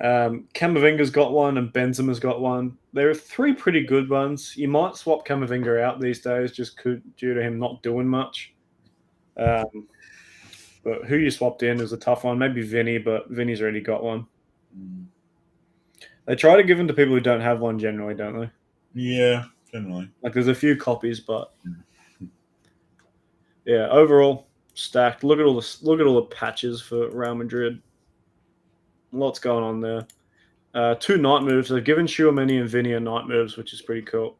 Camavinga's got one and Benzema's got one. There are 3 pretty good ones. You might swap Camavinga out these days just due to him not doing much. But who you swapped in is a tough one. Maybe Vinny, but Vinny's already got one. They try to give them to people who don't have one generally, don't they? Yeah, generally. Like there's a few copies, but yeah, overall stacked. Look at all the patches for Real Madrid. Lots going on there. 2 night moves. They've given Tchouameni and Vinny night moves, which is pretty cool.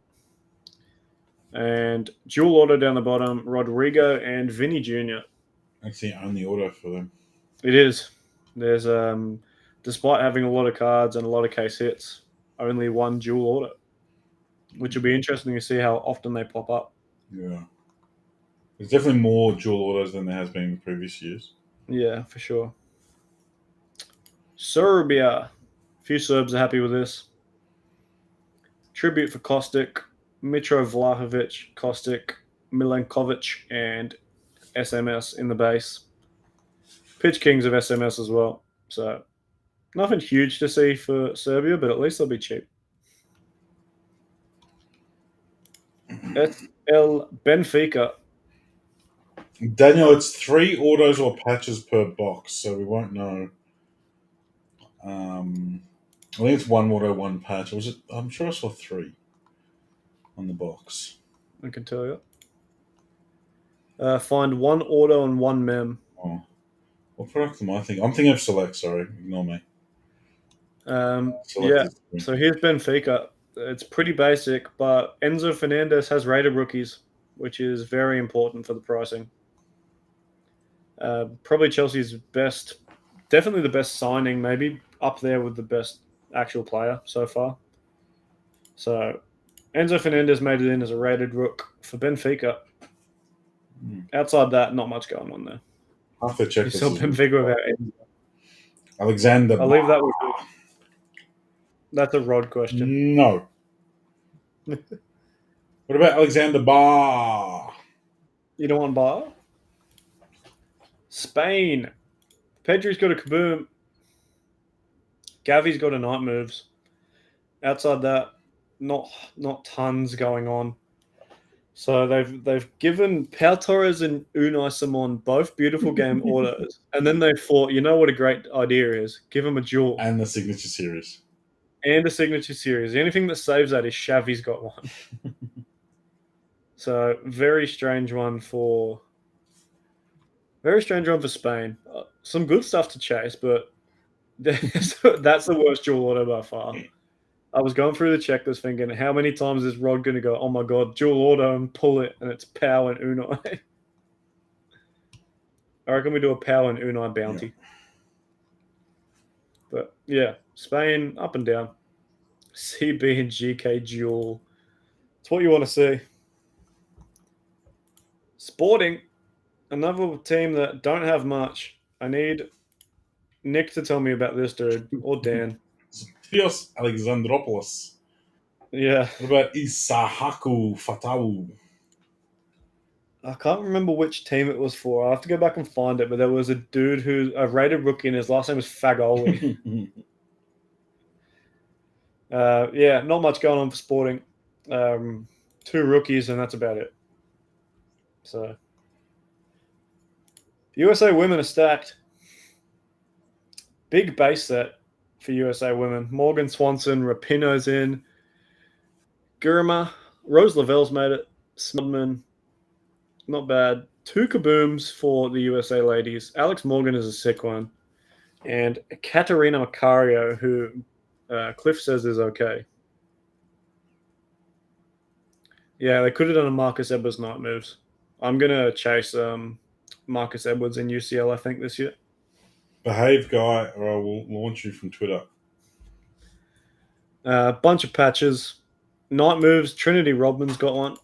And dual auto down the bottom, Rodrigo and Vinny Jr. That's the only auto for them. It is. There's despite having a lot of cards and a lot of case hits, only 1 dual auto, which will be interesting to see how often they pop up. Yeah. There's definitely more dual autos than there has been in previous years. Yeah, for sure. Serbia. A few Serbs are happy with this. Tribute for Kostic, Mitro Vlahovic, Kostic, Milenkovic, and SMS in the base. Pitch Kings of SMS as well. So nothing huge to see for Serbia, but at least they'll be cheap. SL Benfica. Daniel, it's 3 autos or patches per box, so we won't know. I think it's 1 auto, 1 patch. Or was it? I'm sure I saw 3 on the box. I can tell you. Find 1 auto and 1 mem. Oh, what product am I thinking? I'm thinking of Select. Sorry, ignore me. Yeah. So here's Benfica. It's pretty basic, but Enzo Fernandez has rated rookies, which is very important for the pricing. Probably Chelsea's best, definitely the best signing, maybe up there with the best actual player so far. So Enzo Fernandez made it in as a rated rook for Benfica. Outside that, not much going on there. Half the check. You saw Benfica without Enzo. Alexander. I'll leave that with you. That's a Rod question. No. What about Alexander Barr? You don't want Bar? Spain. Pedri's got a kaboom. Gavi's got a night moves. Outside that, not tons going on. So they've given Pau Torres and Unai Simon both beautiful game autos, and then they thought, you know what a great idea is? Give them a duel and the signature series. And a signature series. The only thing that saves that is Xavi's got one. So very strange one for Spain. Some good stuff to chase, but that's the worst dual auto by far. I was going through the checklist thinking, how many times is Rod going to go, oh my god, dual auto and pull it, and it's Pau and Unai. I reckon we do a Pau and Unai bounty. Yeah. But yeah, Spain up and down. CB and GK duel. It's what you want to see. Sporting, another team that don't have much. I need Nick to tell me about this dude, or Dan. Theos Alexandropoulos. Yeah. What about Isahaku Fatau? I can't remember which team it was for. I have to go back and find it, but there was a dude who a rated rookie and his last name was Fagoli. Yeah, not much going on for Sporting. 2 rookies, and that's about it. So, USA women are stacked. Big base set for USA women. Morgan Swanson, Rapinoe's in. Gurma, Rose Lavelle's made it. Smudman, not bad. 2 kabooms for the USA ladies. Alex Morgan is a sick one. And Katerina Macario, who Cliff says is okay. Yeah, they could have done a Marcus Edwards night moves. I'm going to chase Marcus Edwards in UCL, I think, this year. Behave, guy, or I will launch you from Twitter. Bunch of patches. Night moves. Trinity Rodman's got one.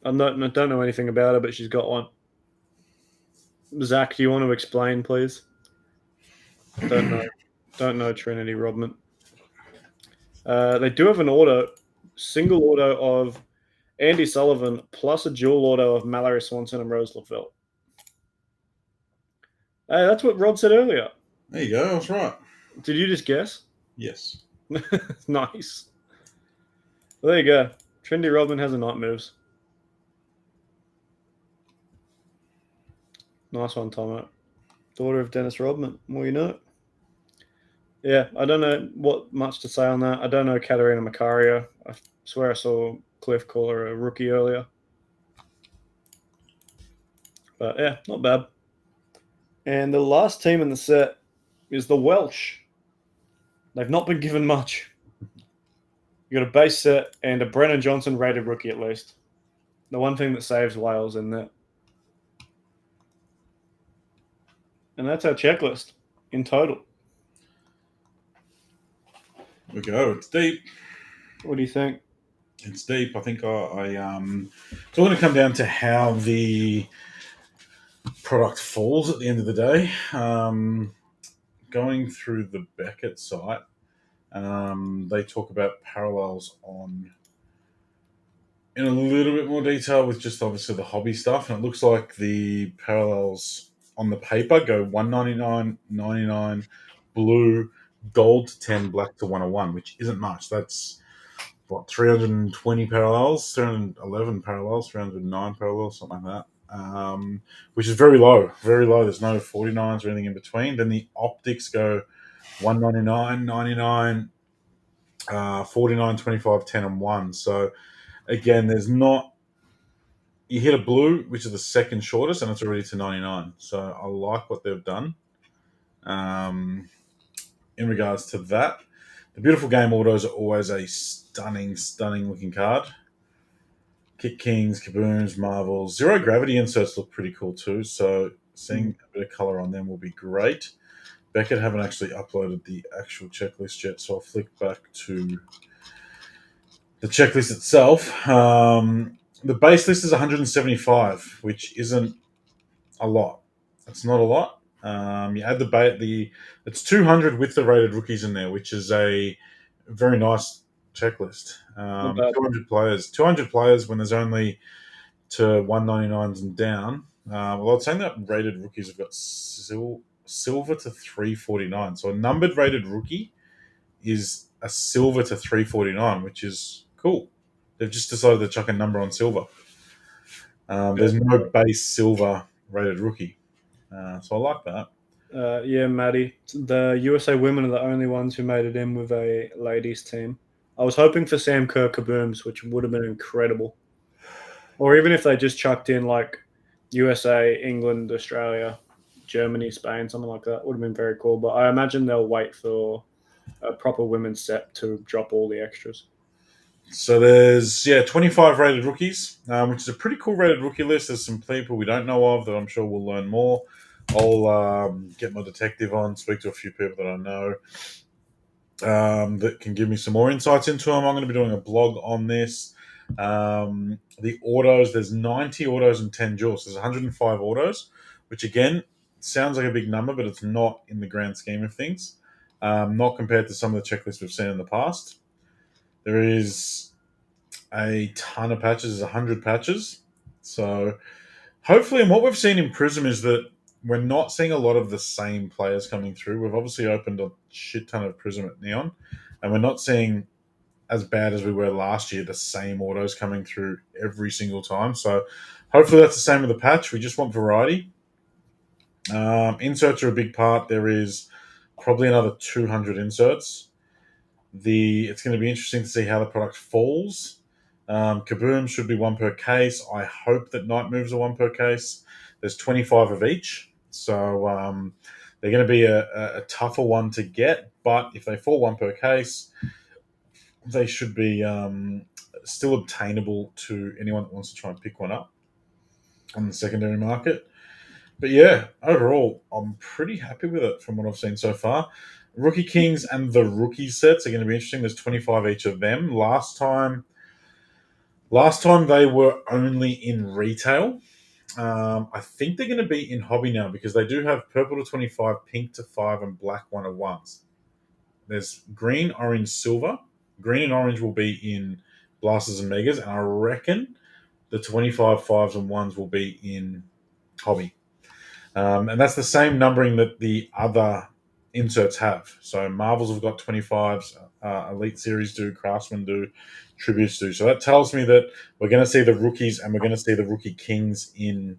I don't know anything about her, but she's got one. Zach, do you want to explain, please? Don't know. Don't know Trinity Rodman. They do have an auto, single auto of Andy Sullivan plus a dual auto of Mallory Swanson and Rose Lavelle. Hey, that's what Rod said earlier. There you go. That's right. Did you just guess? Yes. Nice. Well, there you go. Trinity Rodman has a night moves. Nice one, Tomo. Daughter of Dennis Rodman. Well, you know. Yeah, I don't know what much to say on that. I don't know Katerina Macario. I swear I saw Cliff call her a rookie earlier. But yeah, not bad. And the last team in the set is the Welsh. They've not been given much. You got a base set and a Brennan Johnson rated rookie at least. The one thing that saves Wales in there. And that's our checklist in total. We go. It's deep. What do you think? It's deep. I think it's all going to come down to how the product falls at the end of the day. Going through the Beckett site, they talk about parallels in a little bit more detail with just obviously the hobby stuff, and it looks like the parallels on the paper go 199, 99, blue, gold to 10, black to 101, which isn't much. That's what, 320 parallels, 311 parallels, 309 parallels, something like that. Which is very low, very low. There's no 49s or anything in between. Then the optics go 199, 99, 49, 25, 10, and 1. So again, there's not. You hit a blue, which is the second shortest, and it's already to 99. So I like what they've done in regards to that. The beautiful game autos are always a stunning, stunning looking card. Kick Kings, Kabooms, Marvels. Zero gravity inserts look pretty cool too, so seeing a bit of colour on them will be great. Beckett haven't actually uploaded the actual checklist yet, so I'll flick back to the checklist itself. The base list is 175, which isn't a lot. It's not a lot. You add it's 200 with the rated rookies in there, which is a very nice checklist. 200 players when there's only to 199s and down. Well, I'd say that rated rookies have got silver to 349. So a numbered rated rookie is a silver to 349, which is cool. They've just decided to chuck a number on silver. There's no base silver rated rookie. So I like that. Yeah, Maddie. The USA women are the only ones who made it in with a ladies team. I was hoping for Sam Kerr Kabooms, which would have been incredible. Or even if they just chucked in like USA, England, Australia, Germany, Spain, something like that, would have been very cool. But I imagine they'll wait for a proper women's set to drop all the extras. So there's 25 rated rookies, which is a pretty cool rated rookie list. There's some people we don't know of that I'm sure we'll learn more. I'll get my detective on, speak to a few people that I know that can give me some more insights into them. I'm going to be doing a blog on this. The autos, there's 90 autos and 10 jewels. There's 105 autos, which again sounds like a big number, but it's not in the grand scheme of things. Not compared to some of the checklists we've seen in the past. There is a ton of patches. There's 100 patches. So hopefully, and what we've seen in Prism is that we're not seeing a lot of the same players coming through. We've obviously opened a shit ton of Prism at Neon, and we're not seeing, as bad as we were last year, the same autos coming through every single time. So hopefully that's the same with the patch. We just want variety. Inserts are a big part. There is probably another 200 inserts. It's going to be interesting to see how the product falls. Kaboom should be one per case. I hope that Night Moves are one per case. There's 25 of each. So they're going to be a tougher one to get. But if they fall one per case, they should be still obtainable to anyone that wants to try and pick one up on the secondary market. But yeah, overall, I'm pretty happy with it from what I've seen so far. Rookie Kings and the rookie sets are going to be interesting. There's 25 each of them. Last time they were only in retail. I think they're going to be in hobby now because they do have purple to 25, pink to 5, and black 101s. There's green, orange, silver. Green and orange will be in blasters and megas, and I reckon the 25 5s and 1s will be in hobby. And that's the same numbering that the other inserts have. So Marvels have got 25s, Elite Series do, Craftsman do, Tributes do. So that tells me that we're going to see the rookies and we're going to see the rookie kings in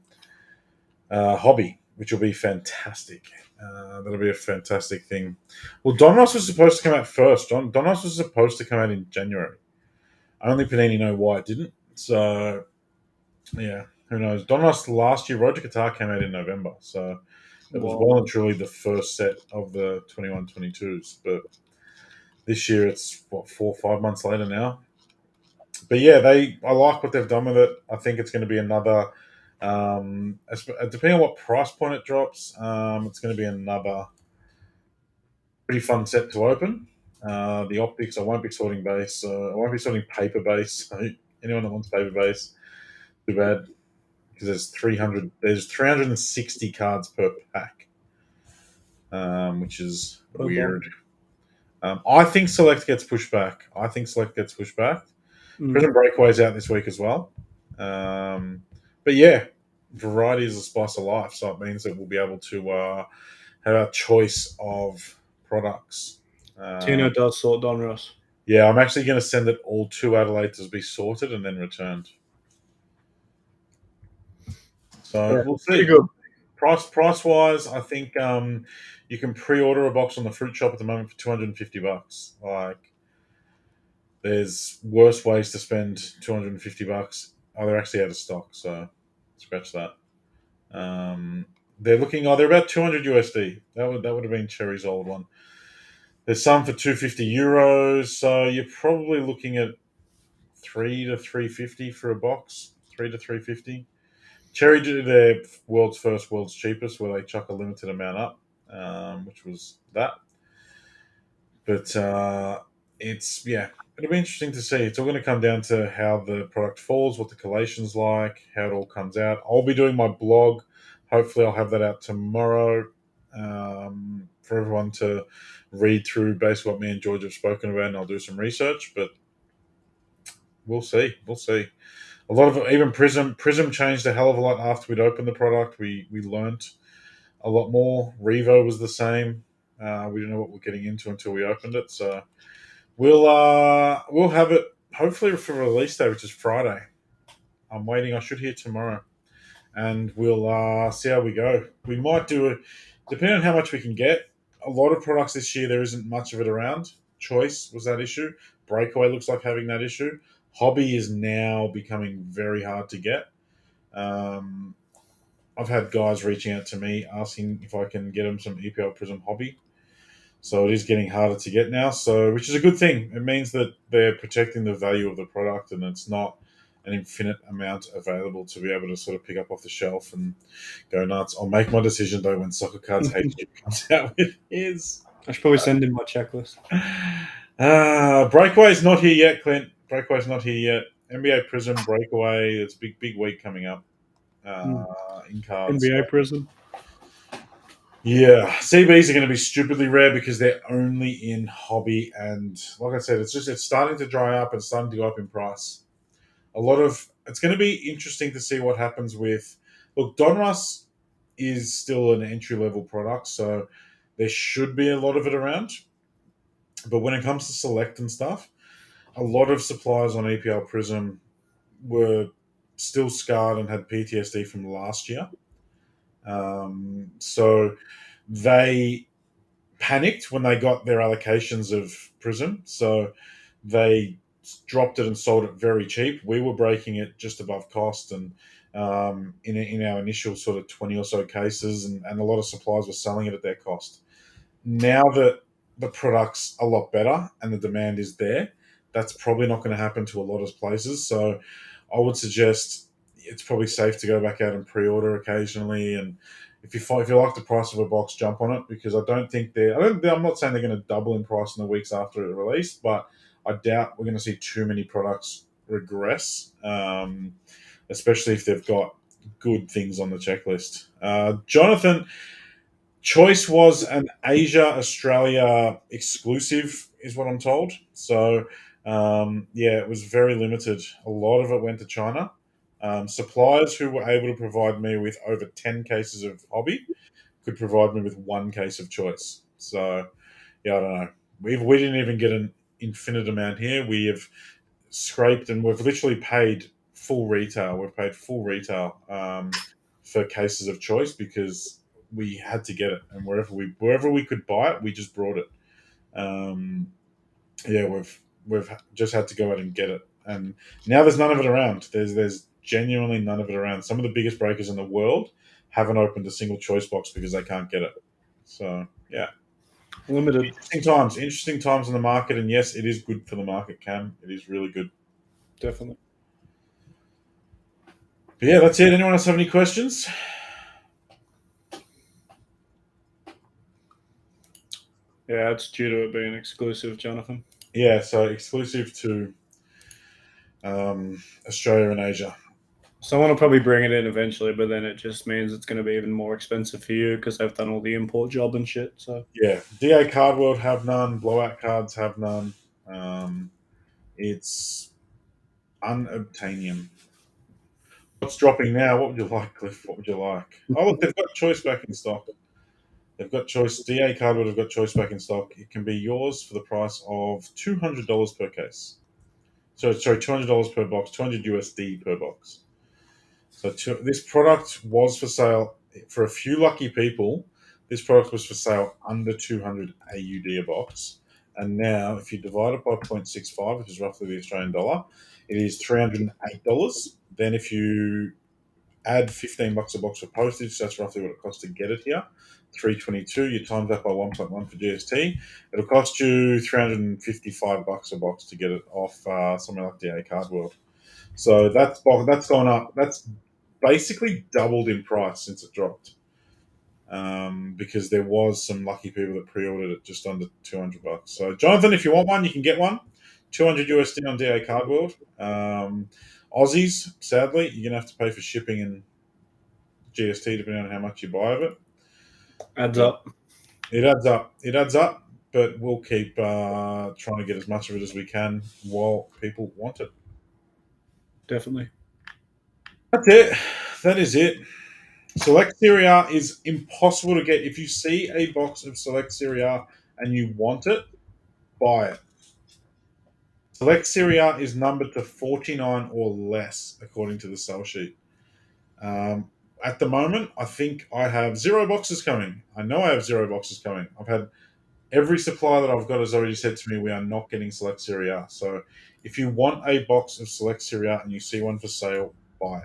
hobby, which will be fantastic. That'll be a fantastic thing. Well, Donruss was supposed to come out first. Donruss was supposed to come out in January. Only Panini know why it didn't. So, yeah, who knows? Donruss last year, Road to Qatar came out in November. So it was well and truly the first set of the 21-22s. But this year it's, 4 or 5 months later now. But yeah, I like what they've done with it. I think it's going to be another, depending on what price point it drops, it's going to be another pretty fun set to open. The optics, I won't be sorting base. I won't be sorting paper base. So anyone that wants paper base, too bad, because there's 360 cards per pack, which is weird. I think Select gets pushed back. Prison Breakaway's out this week as well. But yeah, variety is the spice of life, so it means that we'll be able to have our choice of products. Tino does sort Donruss. Yeah, I'm actually going to send it all to Adelaide to be sorted and then returned. So Yeah, we'll see. good. Price wise, I think you can pre-order a box on the fruit shop at the moment for $250. Like, there's worse ways to spend $250. Oh, they're actually out of stock, so scratch that. They're looking. Oh, they're about 200 USD. That would have been Cherry's old one. There's some for €250, so you're probably looking at $3 to $350 for a box. $3 to $350. Cherry did their world's first, world's cheapest, where they chuck a limited amount up, which was that. But it'll be interesting to see. It's all going to come down to how the product falls, what the collation's like, how it all comes out. I'll be doing my blog. Hopefully, I'll have that out tomorrow for everyone to read through based on what me and George have spoken about, and I'll do some research. But we'll see. A lot of it, even Prism changed a hell of a lot after we'd opened the product. We learnt a lot more. Revo was the same. We didn't know what we're getting into until we opened it. So we'll have it hopefully for release day, which is Friday. I'm waiting. I should hear tomorrow, and we'll see how we go. We might do it depending on how much we can get. A lot of products this year, there isn't much of it around. Choice was that issue. Breakaway looks like having that issue. Hobby is now becoming very hard to get. I've had guys reaching out to me asking if I can get them some EPL Prism Hobby. So it is getting harder to get now, which is a good thing. It means that they're protecting the value of the product and it's not an infinite amount available to be able to sort of pick up off the shelf and go nuts. I'll make my decision, though, when Soccer Cards HQ comes out with his. I should probably send in my checklist. Breakaway's not here yet, Clint. Breakaway's not here yet. NBA Prism, Breakaway. It's a big week coming up in cards. NBA Prism. Yeah, CBs are going to be stupidly rare because they're only in hobby, and like I said, it's starting to dry up and starting to go up in price. It's going to be interesting to see what happens with. Look, Donruss is still an entry level product, so there should be a lot of it around. But when it comes to Select and stuff, a lot of suppliers on EPL Prism were still scarred and had PTSD from last year. So they panicked when they got their allocations of Prism. So they dropped it and sold it very cheap. We were breaking it just above cost, and in our initial sort of 20 or so cases, and a lot of suppliers were selling it at their cost. Now that the product's a lot better and the demand is there, that's probably not going to happen to a lot of places. So I would suggest it's probably safe to go back out and pre-order occasionally. And if you like the price of a box, jump on it, because I don't think I'm not saying they're going to double in price in the weeks after it released, but I doubt we're going to see too many products regress, especially if they've got good things on the checklist. Jonathan, Choice was an Asia Australia exclusive, is what I'm told. So, yeah, it was very limited. A lot of it went to China. Suppliers who were able to provide me with over 10 cases of hobby could provide me with one case of Choice. So, yeah, I don't know. We didn't even get an infinite amount here. We have scraped, and we've literally paid full retail. We've paid full retail for cases of Choice because we had to get it, and wherever we could buy it, we just brought it. Yeah, we've just had to go out and get it, and now there's none of it around. There's genuinely none of it around. Some of the biggest breakers in the world haven't opened a single Choice box because they can't get it. So yeah, Limited. interesting times in the market, and yes, it is good for the market. Cam, it is really good. Definitely. But yeah, that's it. Anyone else have any questions? Yeah, it's due to it being exclusive, Jonathan. Yeah, so exclusive to Australia and Asia. Someone will probably bring it in eventually, but then it just means it's going to be even more expensive for you because they've done all the import job and shit. So Yeah, DA Card World have none. Blowout cards have none. It's unobtainium. What's dropping now? What would you like, Cliff? What would you like? Oh, look, they've got Choice back in stock. They've got Choice. DA Card World have got Choice back in stock. It can be yours for the price of $200 per case. So sorry, $200 per box, 200 USD per box. So this product was for sale for a few lucky people. This product was for sale under 200 AUD a box, and now if you divide it by 0.65, which is roughly the Australian dollar, it is $308. Then if you add $15 a box for postage, that's roughly what it costs to get it here. 322. You times that by 1.1 for GST. It'll cost you $355 a box to get it off somewhere like DA Card World. So that's gone up. That's basically doubled in price since it dropped, because there was some lucky people that pre-ordered it just under $200. So Jonathan, if you want one, you can get one. 200 USD on DA Card World. Aussies, sadly, you're gonna have to pay for shipping and GST depending on how much you buy of it. adds up. It adds up. It adds up. But we'll keep trying to get as much of it as we can while people want it. Definitely. That's it. That is it. Select Serie A is impossible to get. If you see a box of Select Serie A and you want it, buy it. Select Serie A is numbered to 49 or less, according to the sell sheet. At the moment, I think I have 0 boxes coming. I know I have 0 boxes coming. I've had every supplier that I've got has already said to me we are not getting Select Serie A. So if you want a box of Select Serie A and you see one for sale, buy it.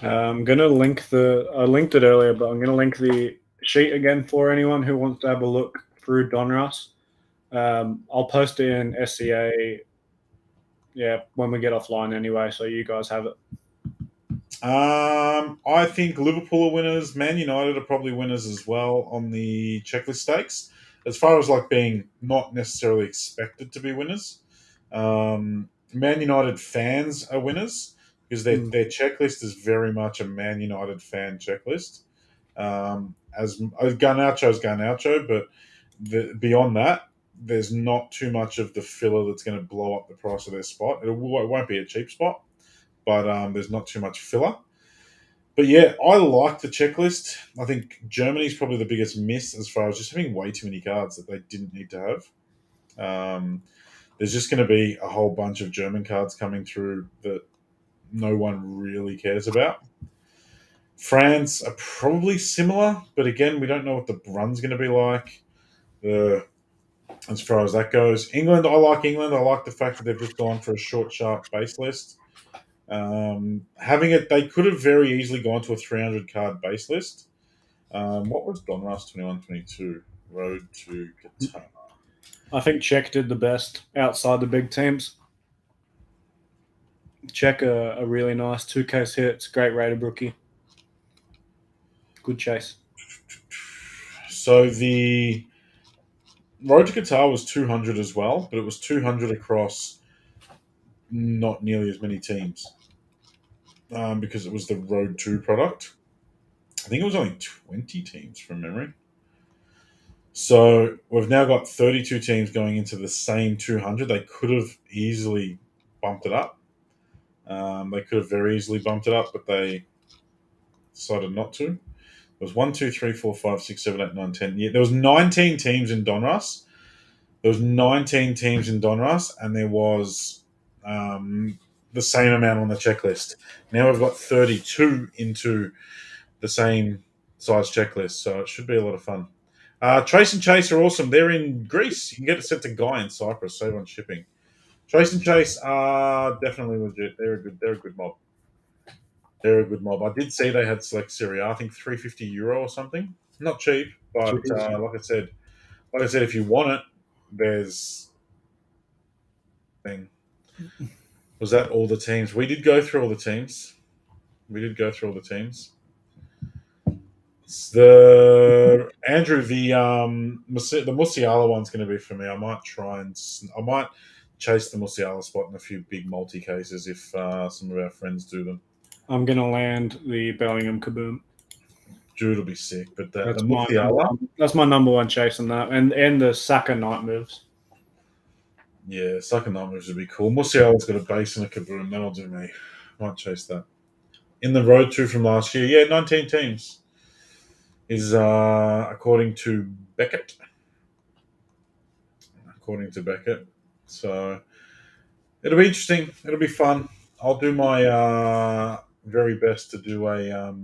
I'm gonna link I linked it earlier, but I'm gonna link the sheet again for anyone who wants to have a look through Donruss. I'll post it in SCA, yeah, when we get offline anyway, so you guys have it. I think Liverpool are winners. Man United are probably winners as well on the checklist stakes. As far as like being not necessarily expected to be winners, Man United fans are winners because their checklist is very much a Man United fan checklist. As Garnacho's Garnacho, but beyond that, there's not too much of the filler that's going to blow up the price of their spot. It won't be a cheap spot, but there's not too much filler. But yeah, I like the checklist. I think Germany's probably the biggest miss as far as just having way too many cards that they didn't need to have. There's just going to be a whole bunch of German cards coming through that no one really cares about. France are probably similar, but again, we don't know what the run's going to be like. as far as that goes. England, I like England. I like the fact that they've just gone for a short, sharp base list. Having it, they could have very easily gone to a 300 card base list. What was Donruss 21-22? Road to Qatar. I think Czech did the best outside the big teams. Czech a really nice 2 case hits, great rated rookie. Good chase. So the Road to Qatar was 200 as well, but it was 200 across not nearly as many teams because it was the Road 2 product. I think it was only 20 teams from memory. So we've now got 32 teams going into the same 200. They could have easily bumped it up. They could have very easily bumped it up, but they decided not to. There was 1, 2, 3, 4, 5, 6, 7, 8, 9, 10. Yeah, there was 19 teams in Donruss. There was 19 teams in Donruss, and there was the same amount on the checklist. Now we've got 32 into the same size checklist, so it should be a lot of fun. Trace and Chase are awesome. They're in Greece. You can get it sent to Guy in Cyprus. Save on shipping. Trace and Chase are definitely legit. They're a good mob. They're a good mob. I did see they had select Serie A. I think €350 or something. Not cheap, but like I said, if you want it, there's thing. Was that all the teams? We did go through all the teams. The Andrew, the Musiala one's going to be for me. I might chase the Musiala spot in a few big multi cases if some of our friends do them. I'm going to land the Bellingham Kaboom. Jude will be sick, but the That's Musiala, that's my number one chase on that, and the Saka night moves. yeah, second night moves would be cool. Musiala's got a base and a Kaboom. That'll do me. Might chase that. In the Road 2 from last year, yeah, 19 teams is according to Beckett. So it'll be interesting. It'll be fun. I'll do my very best to do a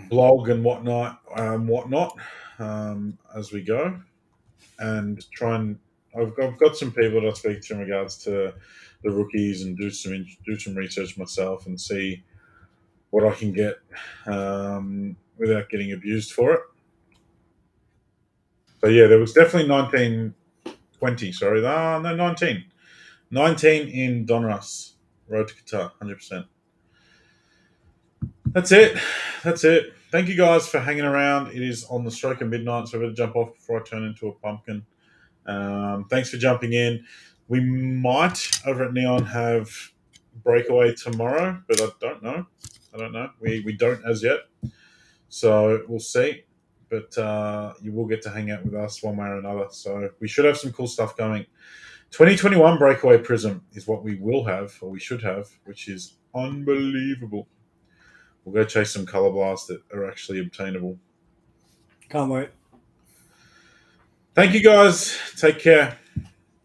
blog and whatnot, as we go, and try and. I've got some people that I speak to in regards to the rookies and do some research myself and see what I can get without getting abused for it. So yeah, there was definitely 19, 20. Sorry, no, 19. 19 in Donruss, Road to Qatar, 100%. That's it. Thank you guys for hanging around. It is on the stroke of midnight, so I better jump off before I turn into a pumpkin. Thanks for jumping in. We might, over at Neon, have breakaway tomorrow, but I don't know. We don't as yet. So we'll see. But you will get to hang out with us one way or another. So we should have some cool stuff coming. 2021 Breakaway Prism is what we will have, or we should have, which is unbelievable. We'll go chase some Color Blasts that are actually obtainable. Can't wait. Thank you, guys. Take care.